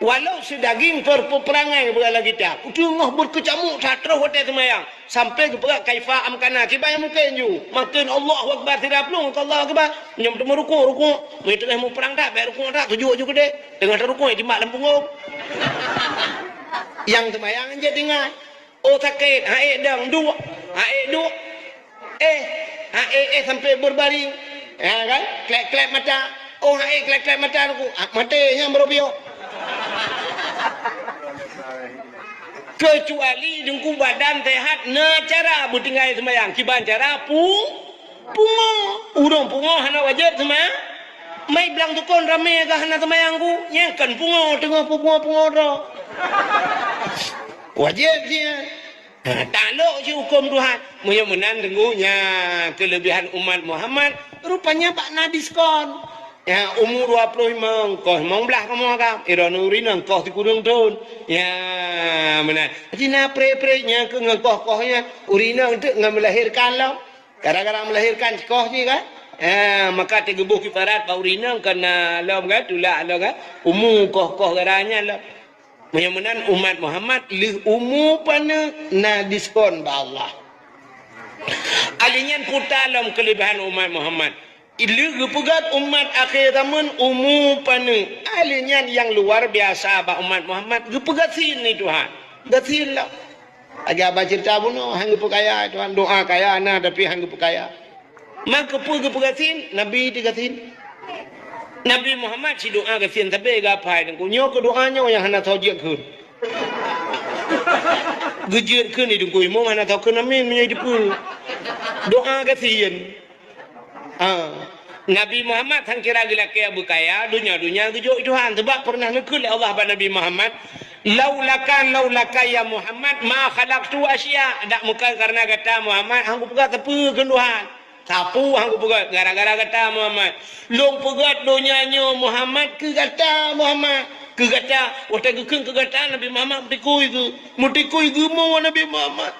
Walau sedaging perperangan berala kita. Tengah berkecamuk satra hotel semayang. Sampai ke perak kaifa amkana. Kibaya mungkin ju. Makin Allahu Akbar tidak pelung. Allah Akbar. Nyam temu ruku. Mereka tengah mau perang tak. Baik ruku tak. Tujuh juga deh. Tengah ruku di mak lempunguk. Yang semayang je tinggal. Oh sakit. Haik dang. Dua. Sampai berbaring. Ya kan? Klek-klek mata. Oh haik klek-klek mata aku. Matanya berobiok. Kecuali dengku badan sehat na cara bertinggal sembahyang kiban cara pungo urang pungo hana wajib sembahyang mai bilang tukon rame ka hana sembahyang ku nyangkan pungo tengah pungo ro wajib dia taluk si hukum Tuhan mudah-mudahan dengunya kelebihan umat Muhammad rupanya Pak na diskon ya umur 25 kau belah kamu agam iron urina kau dikurung tahun ya benar cina pre-nya ke ngkoh-kohnya urina untuk melahirkan lo gara-gara melahirkan koh ni kan maka tegebuh kifarat pa urina kena lo kan tulak lo kan umur koh garanya lo mudah-mudahan umat Muhammad lih umur pana na diskon ba Allah alinyan putalom kelebihan umat Muhammad ilu pegat umat akhir zaman umum panu alinya yang luar biasa ba umat Muhammad gepegat sini Tuhan gatil aja baca cerita buno hang gepekaya Tuhan doa kaya ana tapi hang gepekaya maka gepegat sin nabi digatin Nabi Muhammad si doa gasin tapi gapai dan kunyo ke doanya yang hana taujik kun gejir kun ni dengku imam hana tahu kun amin menjadi pul doa gasin Nabi Muhammad hang kira gila kaya bukaya dunia tujuh Tuhan sebab pernah nekul Allah pada Nabi Muhammad laulaka ya Muhammad ma khalaqtu asya dak muka karena kata Muhammad hang pegat tepu Tuhan sapu hang pegat gara-gara kata Muhammad long pegat dunianya Muhammad ke kata Muhammad ke kata wata gekeng ke kata Nabi Muhammad mutikui ge mo Nabi Muhammad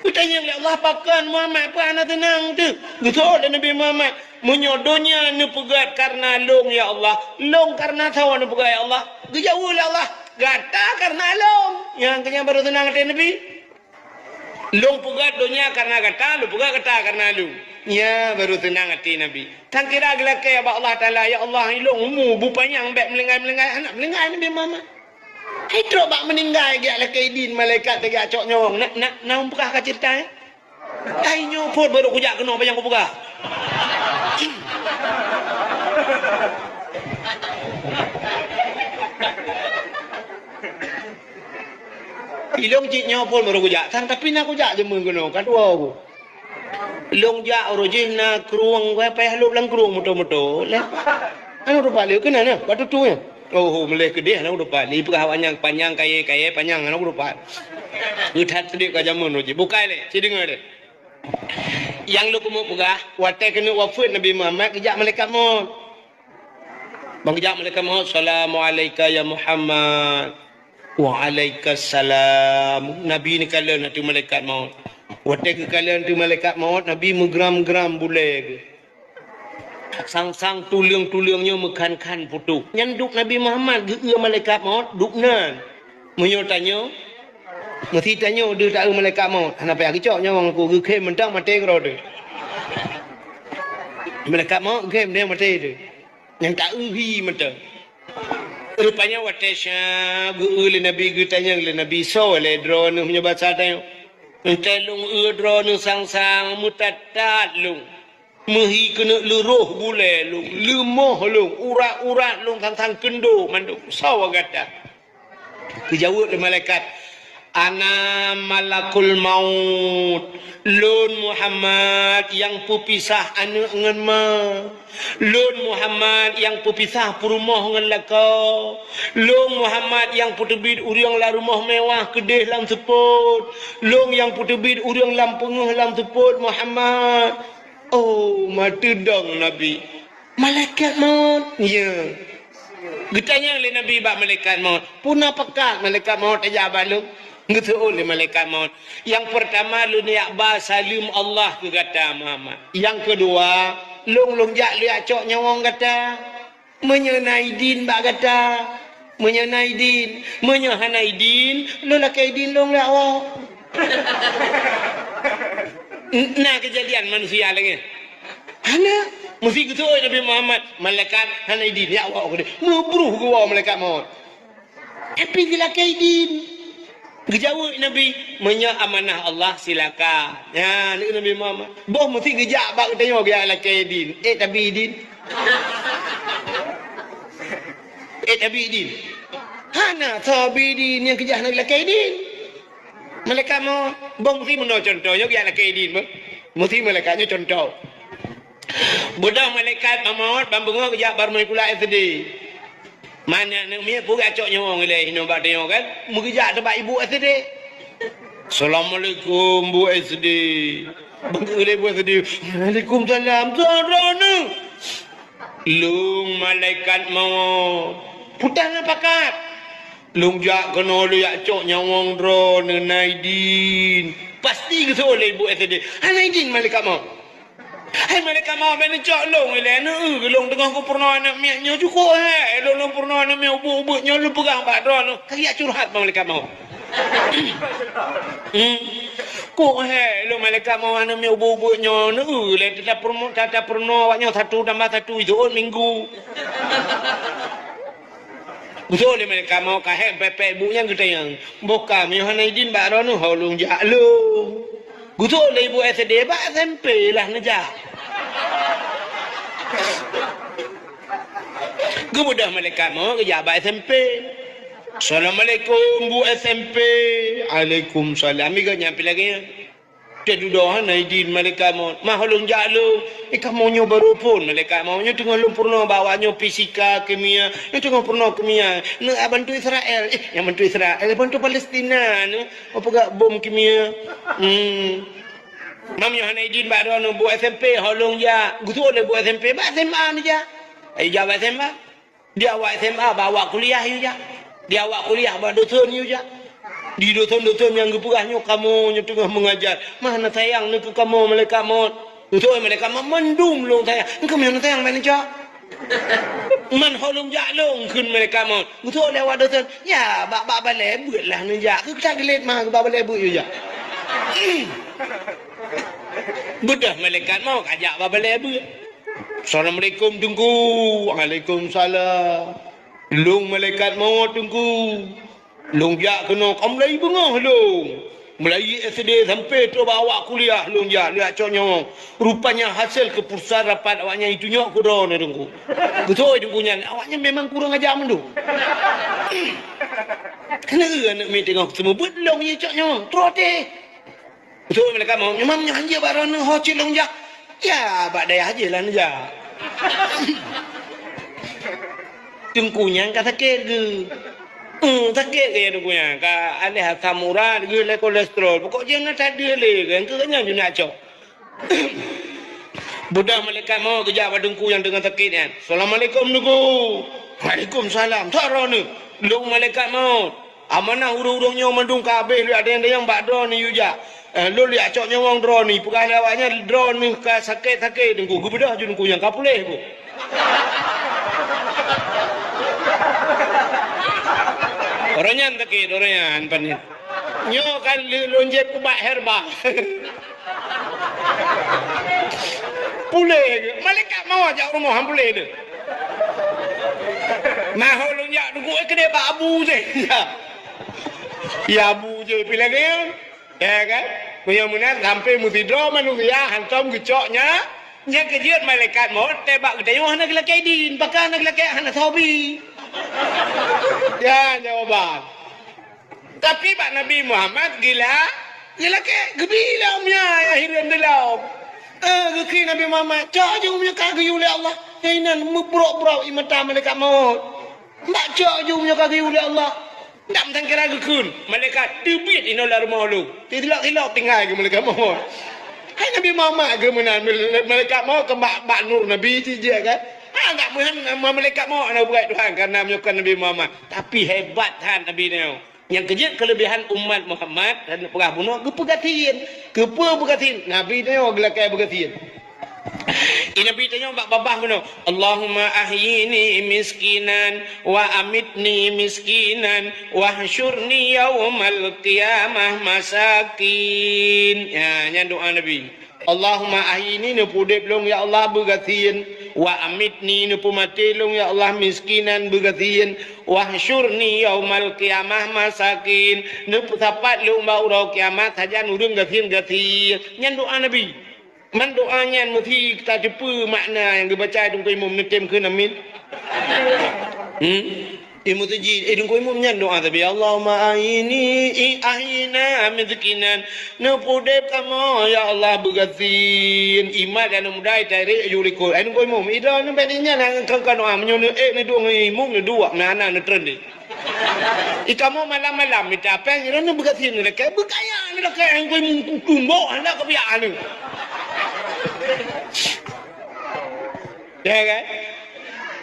Tanya oleh Allah pakan Muhammad apa anak tenang tu. Betul dan Nabi Muhammad menyodonya nu pegat karena long ya Allah. Long karena tahu nu pegat ya Allah. Gejauh oleh Allah. Gata karena long. Yang kenyang baru tenang hati Nabi. Long pegat donya karena gata, lu pegat gata karena lu. Ya baru tenang hati Nabi. Tang kira gelak abah Allah Taala ya Allah long mu bupanya ambek melengai anak melengai Nabi Muhammad. Itu bak meninggal dia lah kaidin malaikat tegak cok nyawang nak buka ka cerita eh. Tai nyopot baru kujak kena apa yang ku buka. Ilong cik nyopot baru kujak tang tapi nak kujak je mun kena kadua aku. Long jak orojih na keruang gue payah lu lang keruang motor-motor. Lepas. Anu rupa liu kena na batu tu ya. Oh, mulai kedih anak udah pali pengawanya panjang kaya panjang anak udah pali. Udah tadi ke zaman roji bukai le, si dengar deh. Yang lu kemu pegah, watai kena wafat Nabi Muhammad kejak malaikat maut. Bang kejak malaikat maut, Assalamualaikum ya Muhammad. Waalaikumsalam. Nabi ni kala nanti malaikat maut. Watai ke kala nanti malaikat maut, Nabi megram-gram boleh. Sang-sang tuliang-tuliangnya mekan-kan putu. Nyanduk Nabi Muhammad geua malaikat maut duknan. Menyo tanya, mesti tanya dia tak ada malaikat maut. Ana payah kecok nyawang aku ge mentang mati kro de. Malaikat maut ge dia mati de. Yang tak uhi mentang. Rupanya watesha geua le Nabi ge tanya le Nabi so le drone punya baca tanya. Entelung drone sang-sang mutatat lung. Mehi kena luruh boleh lu, lemah lu, urat-urat lu tang kendo mandu. Sawa gata. Kejawab le malaikat, ana malakul maut. Lun Muhammad yang pupisah anu ngan ma. Lun Muhammad yang pupisah perumah ngan laka. Lun Muhammad yang putebit uriang la rumah mewah kedih lam seput. Lun yang putebit uriang lam penguh lam seput Muhammad. Oh, mati dong Nabi. Malaikat maut. Ya. Getanya oleh Nabi bak malaikat maut. Puna pekat malaikat maut aja balu. Gitu oleh malaikat maut. Yang pertama lu niak ba salim Allah ke kata Muhammad. Yang kedua, long jak lu acok nyawang kata. Menyenai din bak kata. Menyenai din, menyehanai din, lu lakai din long la awak. Nah kejadian manusia lagi. Hana mesti gitu Nabi Muhammad malaikat hana idin ya awak kena mubruh gua malaikat maut. Tapi bila kaidin gejawab Nabi menya amanah Allah silakan. Ya Nabi Muhammad. Boh mesti gejak bak tanya dia la kaidin. Tapi idin. Tapi idin. Hana sabidin yang kejah nak la kaidin. Malaikat mau bong mesti menol contohnya dia nak kaidin bang. Mesti malaikatnya contoh. Budak malaikat maut bambungo kejak baru kula SD. Mana nak mi pu acok nyong le hino bak tengok kan. Mu kejak tempat ibu SD. Assalamualaikum Bu SD. Bangkile Bu SD. Waalaikumsalam. Sarana. Lung malaikat maut. Putana pakat. Lung jak kena lu yak cok nyawang drone Naidin. Pasti ke soleh ibu SD. Ha Naidin malaikat mau. Hai malaikat mau ben cok long ile anu long tengah ku pernah anak miaknya cukup long pernah anak miak ubu-ubunya lu pegang bak drone. Kayak curhat malaikat mau. Kok lu malaikat mau anak miak ubu-ubunya nu le tetap pernah awaknya 1 tambah 1 itu minggu. Betul le mereka mau kahe pepe ibunya gitu yang boka Yohanaidin bak rono holung jak lu. Betul le ibu SD bak SMP lah neja. Kemudian mereka mau ke jabat SMP. Assalamualaikum Bu SMP. Waalaikumsalam. Amiga nyampe lagi. Jadi doa Naidin mereka mau maholung jalu. Kamu nyoba rupun mereka maunya tengah lumpurno bawanya fisika kimia. Yang tengah purno kimia. Nu bantu Israel. Yang bantu Israel bantu Palestina. Nu apa gak bom kimia. Mamnya Naidin baru nu buat SMP holung ja. Gutu oleh buat SMP ba SMA ni ja. Ai jawab SMA. Dia awak SMA bawa kuliah ju ja. Dia awak kuliah bawa dosen ju ja. Di doton-doton yang geperahnya kamu yang tengah mengajar. Mana sayang ni ke kamu malaikat maut. Betul malaikat maut mendung long sayang. Engkau mana sayang mana cak? Man holong jak long kun malaikat maut. Betul lewat doton. Ya bak balai buatlah ni jak. Ke tak gelet mah ke bak balai buat je jak. Bedah malaikat maut ajak bak balai buat. Assalamualaikum tunggu. Waalaikumsalam. Long malaikat maut tunggu. Long jak kena kamu lagi bengah long. Mulai SD sampai tu bawa kuliah long jak lihat coknya. Rupanya hasil keputusan rapat awaknya itu nyok kurang ni tunggu. Betul tunggu nya awaknya memang kurang ajar mendu. Kenapa anak mi tengok semua buat long ye coknya. Trote. Betul mereka mau memang hanya baron hocil long jak. Ya bak daya aja lah jak. Tungkunya kata ke. Sakit ke tungkunya. Ka ada asam urat, gula kolesterol. Pokoknya nak tak ada le kan. Kerana je nak cok. Budak malaikat mau kejap pada tungku yang dengan sakit kan. Assalamualaikum tungku. Waalaikumsalam. Tak ada ni. Long malaikat mau. Amanah urung-urungnya mendung kabeh lu ada yang bakdo ni juga. Lu lihat coknya wong drone ni. Pukul awaknya drone ni sakit-sakit tungku. Gebedah je tungku yang kapuleh pun. Orangnya sakit, orangnya panik. Nyo kan lonjek kubak herba. Pulih ke? Malaikat mau ajak rumah hang pulih tu. Mahu lonjak tunggu kedai bak abu je. Ya abu je pilih ke? Ya kan? Punya munat sampai mutidro manusia hantam gecoknya. Nya kejut malaikat mau tebak kedai wah nak lelaki din, pakai nak lelaki anak hobi. Ya jawaban. Tapi Pak Nabi Muhammad gila ke gebila umnya akhiran dalam. Geki Nabi Muhammad cak je umnya kaki oleh Allah. Kainan mubrok-brok imata malaikat maut. Nak cak je umnya kaki oleh Allah. Tak mentang kira gekun. Malaikat tebit inolah rumah lu. Tidak tinggal ke malaikat maut. Hai Nabi Muhammad ke mana malaikat maut ke bak nur Nabi je kan. Tak boleh malaikat mau nak buat Tuhan karena menyukai Nabi Muhammad. Tapi hebat han Nabi ni. Yang kejut kelebihan umat Muhammad dan perah bunuh kepegatin. Kepegatin. Nabi ni gelakai begatin. Ini Nabi tanya babah bunuh. Allahumma ahyini miskinan wa amitni miskinan wa hasyurni yaumal qiyamah masakin. Ya, yang doa Nabi. Allahumma ahyini ni pudip long ya Allah begatin. Wa amitni ni pumati long ya Allah miskinan begatin. Wa hasyurni yaumal qiyamah masakin. Ni putapat long baurau kiamat saja nurung gatin. Yang doa Nabi. Man doanya mesti kita jumpa makna yang dibaca tunggu imam netem ke amin. Imam tajid tunggu imam nyan doa tapi Allahumma ahina miskinan no podep kamu ya Allah begatin iman dan mudai tarik yuliko tunggu imam ida no bedanya nang kan doa menyono ni dua imam ni dua mana ni trend ikamu malam-malam minta apa yang ni begatin ni kayak berkaya ni lah kayak tunggu tumbok hendak kebiasaan ni. Ya kan?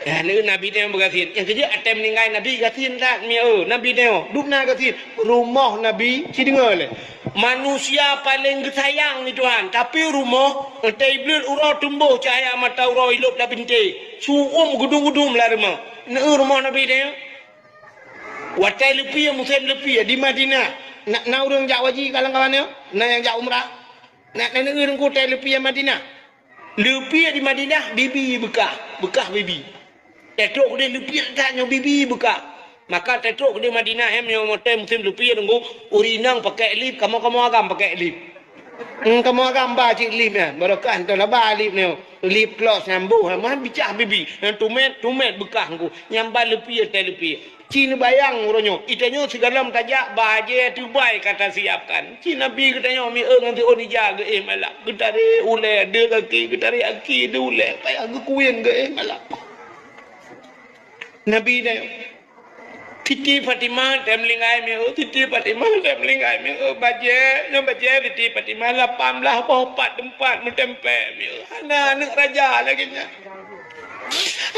Ya, ni Nabi dia bergatin. Yang kerja atem meninggal Nabi gatin tak mi Nabi dia dupna gatin. Rumah Nabi si dengar le. Manusia paling sayang ni Tuhan, tapi rumah tablet urau tumbuh cahaya mata urau hidup dah binti. Suum gedung-gedung lah rumah. Ni rumah Nabi dia. Watai lepi muslim lepi di Madinah. Nak urang jak waji kalang-kawan dia. Nak yang jak umrah. Nak urang ku tai lepi Madinah. Lepi di Madinah bibi bekah bibi. Tetrok dia lepi tanya bibi bekah. Maka tetrok dia Madinah yang motem musim lepi tunggu urinang pakai lip kamu agam pakai lip. Kamu agam ba cik lip ya. Barakah tu lah ba lip ni. Lip gloss nyambu mah bicah bibi. Tumet bekah ku. Nyambal lepi tai lepi. Cina bayang uronyo. Itanya segalam tajak bahagia tu baik kata siapkan. Cina Nabi katanya mi nanti oni jaga malah. Getari ule ada kaki getari aki ada ule. Payah aku kuyen ke malah. Nabi dah. Titi Fatimah temlingai mi Titi Fatimah temlingai mi baje no baje Titi Fatimah 18 4 tempat mentempe mi. Anak raja lagi nya.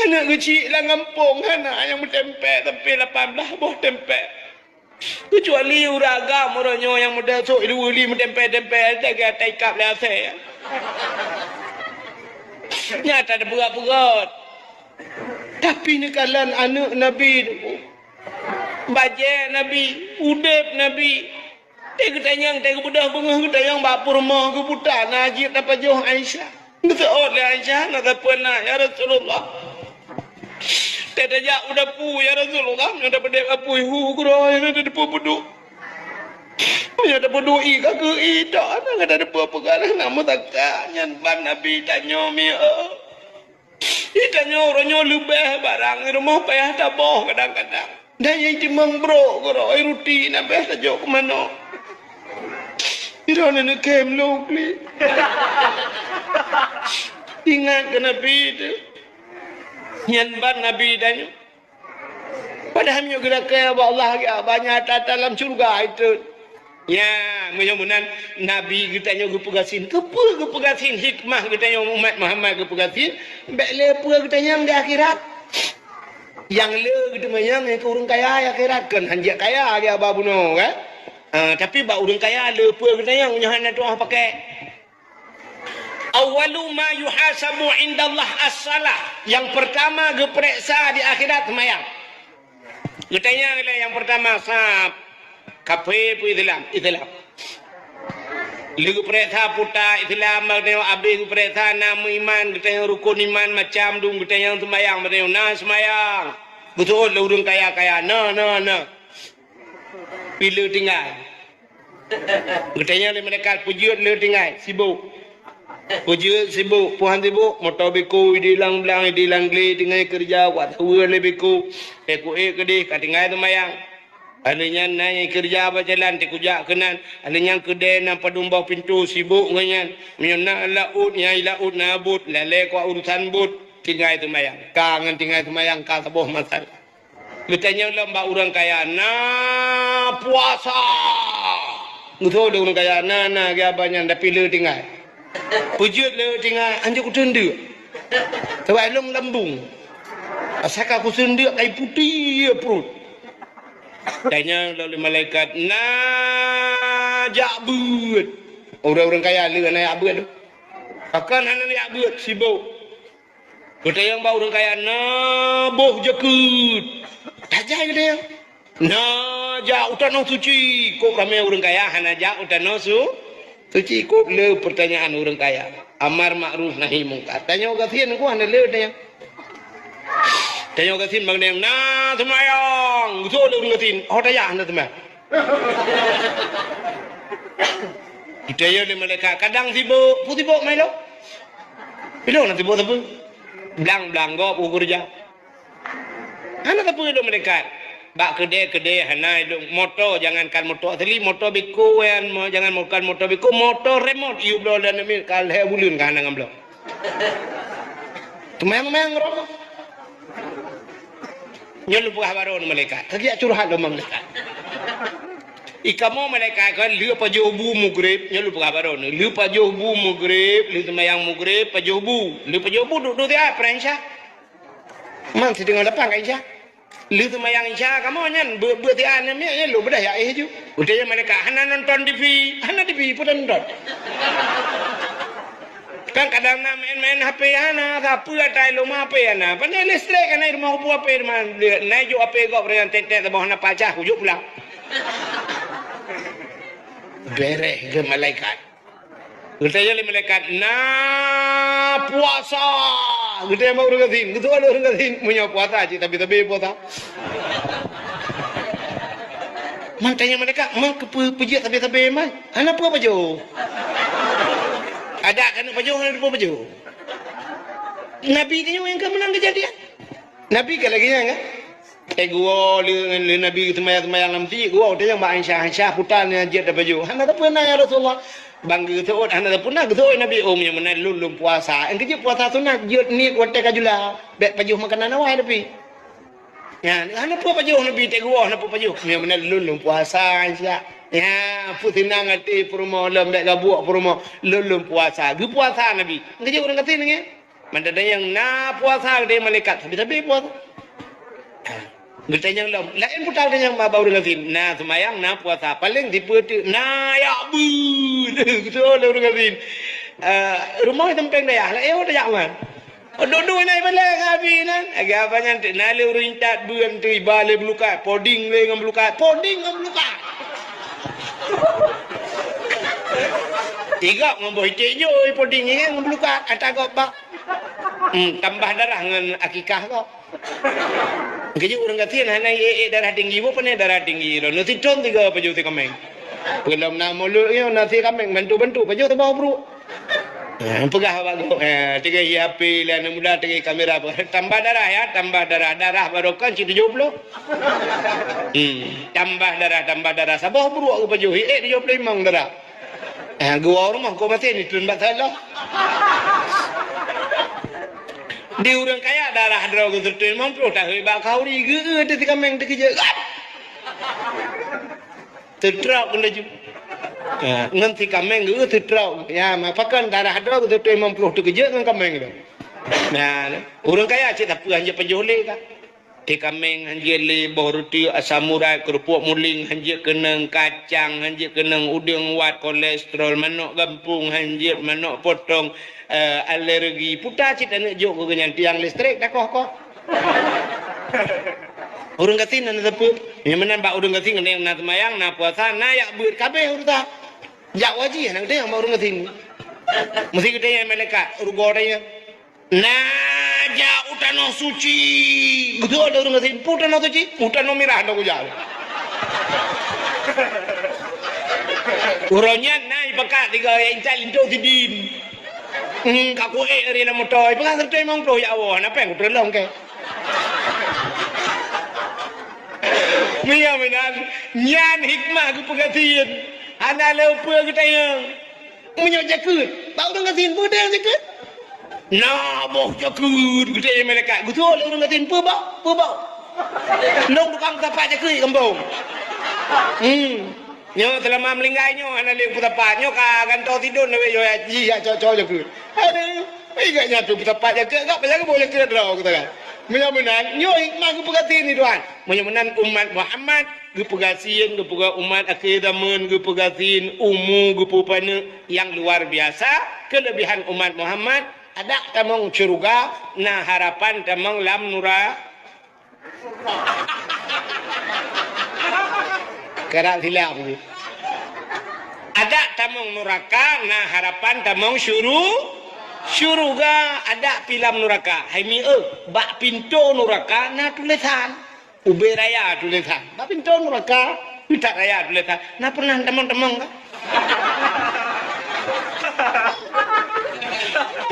Anak kecil lah ngampung anak yang bertempel tapi 18 boh tempel. Kecuali uragam orangnya yang muda sok dua li mentempel-tempel tak kap lah saya. Nyata ada berat-berat. Tapi ni kalian anak Nabi tu. Bajet Nabi, udep Nabi. Tengok tanyang, tengok budak bengah ke tanyang bapur rumah ke budak najib apa jauh Aisyah. Betul lah Aisyah nak apa nak ya Rasulullah. Tadajak udah pu ya Rasulullah, ada bedek apu hu kuro yang ada depu beduk. Punya ada beduk i ka ke i dak ada depu apa kalah nama takak nyan ban Nabi tanya mi. Tanya orangnya lebih barang di rumah payah taboh kadang-kadang. Dan yang cemang bro kuro rutin apa tajuk ke mana? Ira nak kem lo kli. Ingat ke Nabi itu. Nyan ban Nabi dan padahal nyo gerak ke Allah banyak dalam surga itu. Ya, mudah-mudahan Nabi kita nyo gepegasin. Kepa gepegasin hikmah kita nyo umat Muhammad gepegasin. Bek lepa kita nyo di akhirat. Yang le kita mayang ke urang kaya akhirat kan hanjak kaya dia babuno kan. Tapi ba urang kaya lepa kita nyo nyohan doa pakai. Awalu ma yuhasabu indallah as-salah. Yang pertama geperiksa di akhirat semayang. Getanya yang pertama sab kafe pu Islam. Lagu periksa puta Islam getanya abi geperiksa nama iman getanya rukun iman macam dung getanya semayang getanya na semayang. Betul lah urang kaya-kaya na. Bila tinggal. Getanya mereka pujian le tinggal sibuk. Pujian sibuk, puan sibuk, motor beku dilang belang dilang gli tinggal kerja kuat tahu le beku. Beku kedih katinggal semayang. Alanya naik kerja berjalan tikujak kenan. Alanya kedai nampak dumbau pintu sibuk nganyan. Menyana laut nyai laut nabut lele kuat urusan but tinggal semayang. Kangen tinggal semayang ka sebuah masalah. Bertanya lembak orang kaya na puasa. Betul orang kaya na dia banyak tapi le tinggal. Pujut le tinggal anjuk ku tenduk. Sebab long lambung. Asal aku senduk kai putih perut. Tanya lalu malaikat najak but. Orang-orang kaya le nak but tu. Akan hana nak but sibuk. Kata yang bau orang kaya nabuh jekut. Tajai ke dia. Najak utan suci. Kok ramai orang kaya hana jak utan suci kok le pertanyaan orang kaya. Amar ma'ruf nahi mungkar. Tanya kasihan ku hana le tanya. Tanya kasihan bang dem na semayang. Betul le orang kasihan. Oh tanya hana semayang. Kita ya le mereka kadang sibuk, sibuk mai lo. Bilo nanti sibuk apa? Blang go ukur kerja. Hana apa lo mereka? Bak kedai hana itu motor jangankan motor asli motor biku yang jangan makan motor biku motor remote you blow dan ambil kal he bulun kan ngam blow tu memang rokok nyelu buah baron malaikat kaki curhat lo malaikat ikamu malaikat kan liu pajobu mugrib nyelu buah baron liu pajobu mugrib liu semayang mugrib pajobu duduk dia peransya mang sedang depan kan Isya lu semayang Isya kamu nyan bertian ni lu bedah ya ju udah ya mereka hana nonton TV pun nonton kan kadang nak main HP hana apa atai lu HP hana pandai listrik kan air mau buat apa man naik jo HP kau berian tetek bawah hana pacah hujuk pulang bereh ke malaikat Gede le malaikat na puasa. Gede mau orang kasin. Gitu ada orang kasin punya puasa aja tapi puasa. Man tanya mereka, man kepuji tapi man. Anak apa baju? Ada kan baju ada baju. Nabi tanya yang kemenang kejadian. Nabi ke lagi enggak? Gua le Nabi semayang nanti gua udah yang Aisyah putan yang jet baju. Anak apa nanya Rasulullah? Bangga tu anak pun nak tu Nabi yang mana lulum puasa. Engkau je puasa sunat jet ni kuatek kajula. Bet baju makanan awal tapi. Ya, anak apa baju Nabi gua anak apa baju yang mana lulum puasa Aisyah. Ya, putina ngati promo lem dek gabuak promo lulum puasa. Gu puasa Nabi. Engkau je orang kata ni. Mana ada yang na puasa dia malaikat tapi puasa. Bertanya lain putang dengan mabau dengan sin. Nah semayang, nah puasa paling diputi. Nah ya bu, gitu lah dengan sin. Rumah tempeng dah lah, udah jangan. Dua-dua naik balik habis nan. Agak apa nanti nali rintat buan tu ibale belukat, poding le ngam belukat, poding ngam belukat. Tiga ngam hitik jo poding ni ngam belukat, kata kau bak. Tambah darah dengan akikah kau. Kerja orang kata hanya darah tinggi pun ni darah tinggi. Nanti con tiga baju tu kambing. Belum nak mulut ni nanti kambing bantu baju tu bawa bro. Pegah bagus. Tiga HP lah mudah tiga kamera apa. Tambah darah ya, tambah darah barokan 70. Tambah darah. Sabah bro aku baju 75 darah. Gua rumah kau mati ni tuan batal. Di orang kaya darah aku tertuin mampu tak hebak kau ni ge tu kambing tu kerja. Tertrap kena ju. Nanti kambing ge tertrap. Ya, mapakan darah aku tertuin mampu tu kerja dengan kambing tu. Nah, orang kaya cik tak apa hanya penjual kan. Di kambing hanya le roti samurai kerupuk muling hanya kenang kacang hanya kenang udang wat kolesterol manok gampung hanya manok potong alergi putar cik tak nak jok ke kenyan tiang listrik dah kok. Orang katin nak apa? Yang mana bak orang katin kena nak semayang nak puasa nak yak buat kabeh urta. Jak wajib nak dia orang katin. Mesti kita yang malaikat rugo dia. Naja utano suci. Betul ada orang katin putano suci, putano merah nak ujar. Urangnya naik pekat tiga yang calin tu tidin. Kaku hari nak motor, pegang tertuai memang pro ya Allah. Napa yang terlong ke? Mia menan, nyan hikmah aku pengatin. Anak lupa kita yang menyok jakut. Tahu orang katin pun dia jakut. Nah, boh jakut kita yang mereka. Betul orang katin pebak. Long tukang tapak jakut kampung. Nyo selama melinggai nyo anak lihat putapat nyo kantor tidur nawe yo haji ya cocok jakut. Aduh, ingatnya tu putapat jakut, enggak pasal boleh jakut dah kata kan. Menyamanan nyo hikmah ku pegatin ni tuan. Menyamanan umat Muhammad gu pegasin gu pega umat akhir zaman gu pegasin gu pupana yang luar biasa. Kelebihan umat Muhammad ada tamong syurga na harapan tamong lam nura. Kerak silap ni. Ada tamong neraka, nah harapan tamong syuruga ada pilam neraka. Hai mi bak pintu neraka nah tulisan. Ube raya tulisan. Bak pintu neraka, pitak raya tulisan. Nah pernah tamong-tamong kan?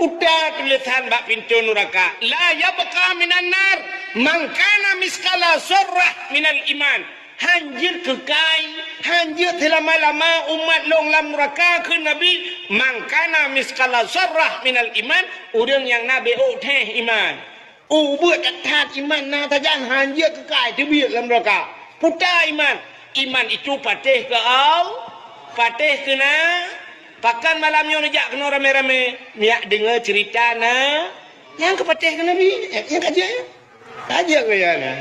Udah tulisan bak pintu neraka. La yabqa minan nar man kana miskala surrah minal iman. Hanjir kekai, hanjir selama-lama umat long lam neraka ke Nabi mangkana miskala zarrah minal iman orang yang Nabi teh iman buat tat iman na tajan hanjir kekai tebik lam neraka putar iman itu patih ke au patih kena pakan malamnya nejak kena rame-rame niak dengar cerita na yang kepatih ke Nabi yang kaja ke ya na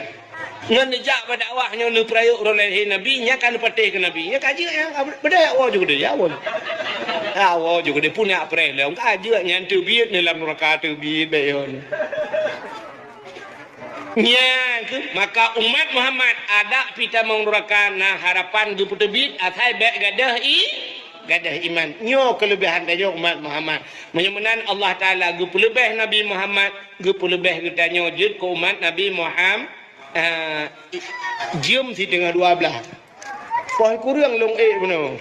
ngan dijak pada awaknya nu prayuk oleh Nabi nya kan patih ke Nabi nya kaji yang beda awak juga dia awak awak juga dia punya preh le ong kaji nya tu biit ni dalam neraka tu biit bayon nya maka umat Muhammad ada pita mong neraka nah harapan du putebit athai be gadah iman nyo kelebihan dia umat Muhammad menyamanan Allah taala gu lebih Nabi Muhammad gu lebih kita nyo jid ko umat Nabi Muhammad jam si tengah 12 poh kurang long benar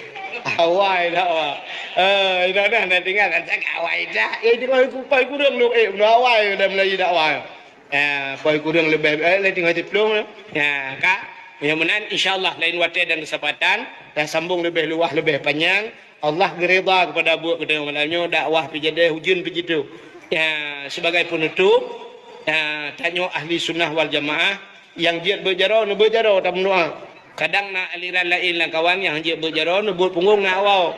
awai dah awak dah tinggal tak awai dah tengah poh kurang long benar awai dah Melayu dah awai poh kurang lebih tinggal diplom ya kak mudah-mudahan insyaallah lain waktu dan kesempatan dah sambung lebih luas lebih panjang Allah gereda kepada buat kedai malamnya dakwah pijadah hujan begitu ya sebagai penutup tanya ahli sunnah wal jamaah yang dia berjaro tak mendoa kadang nak aliran lain lah kawan yang dia berjaro buat punggung nak awal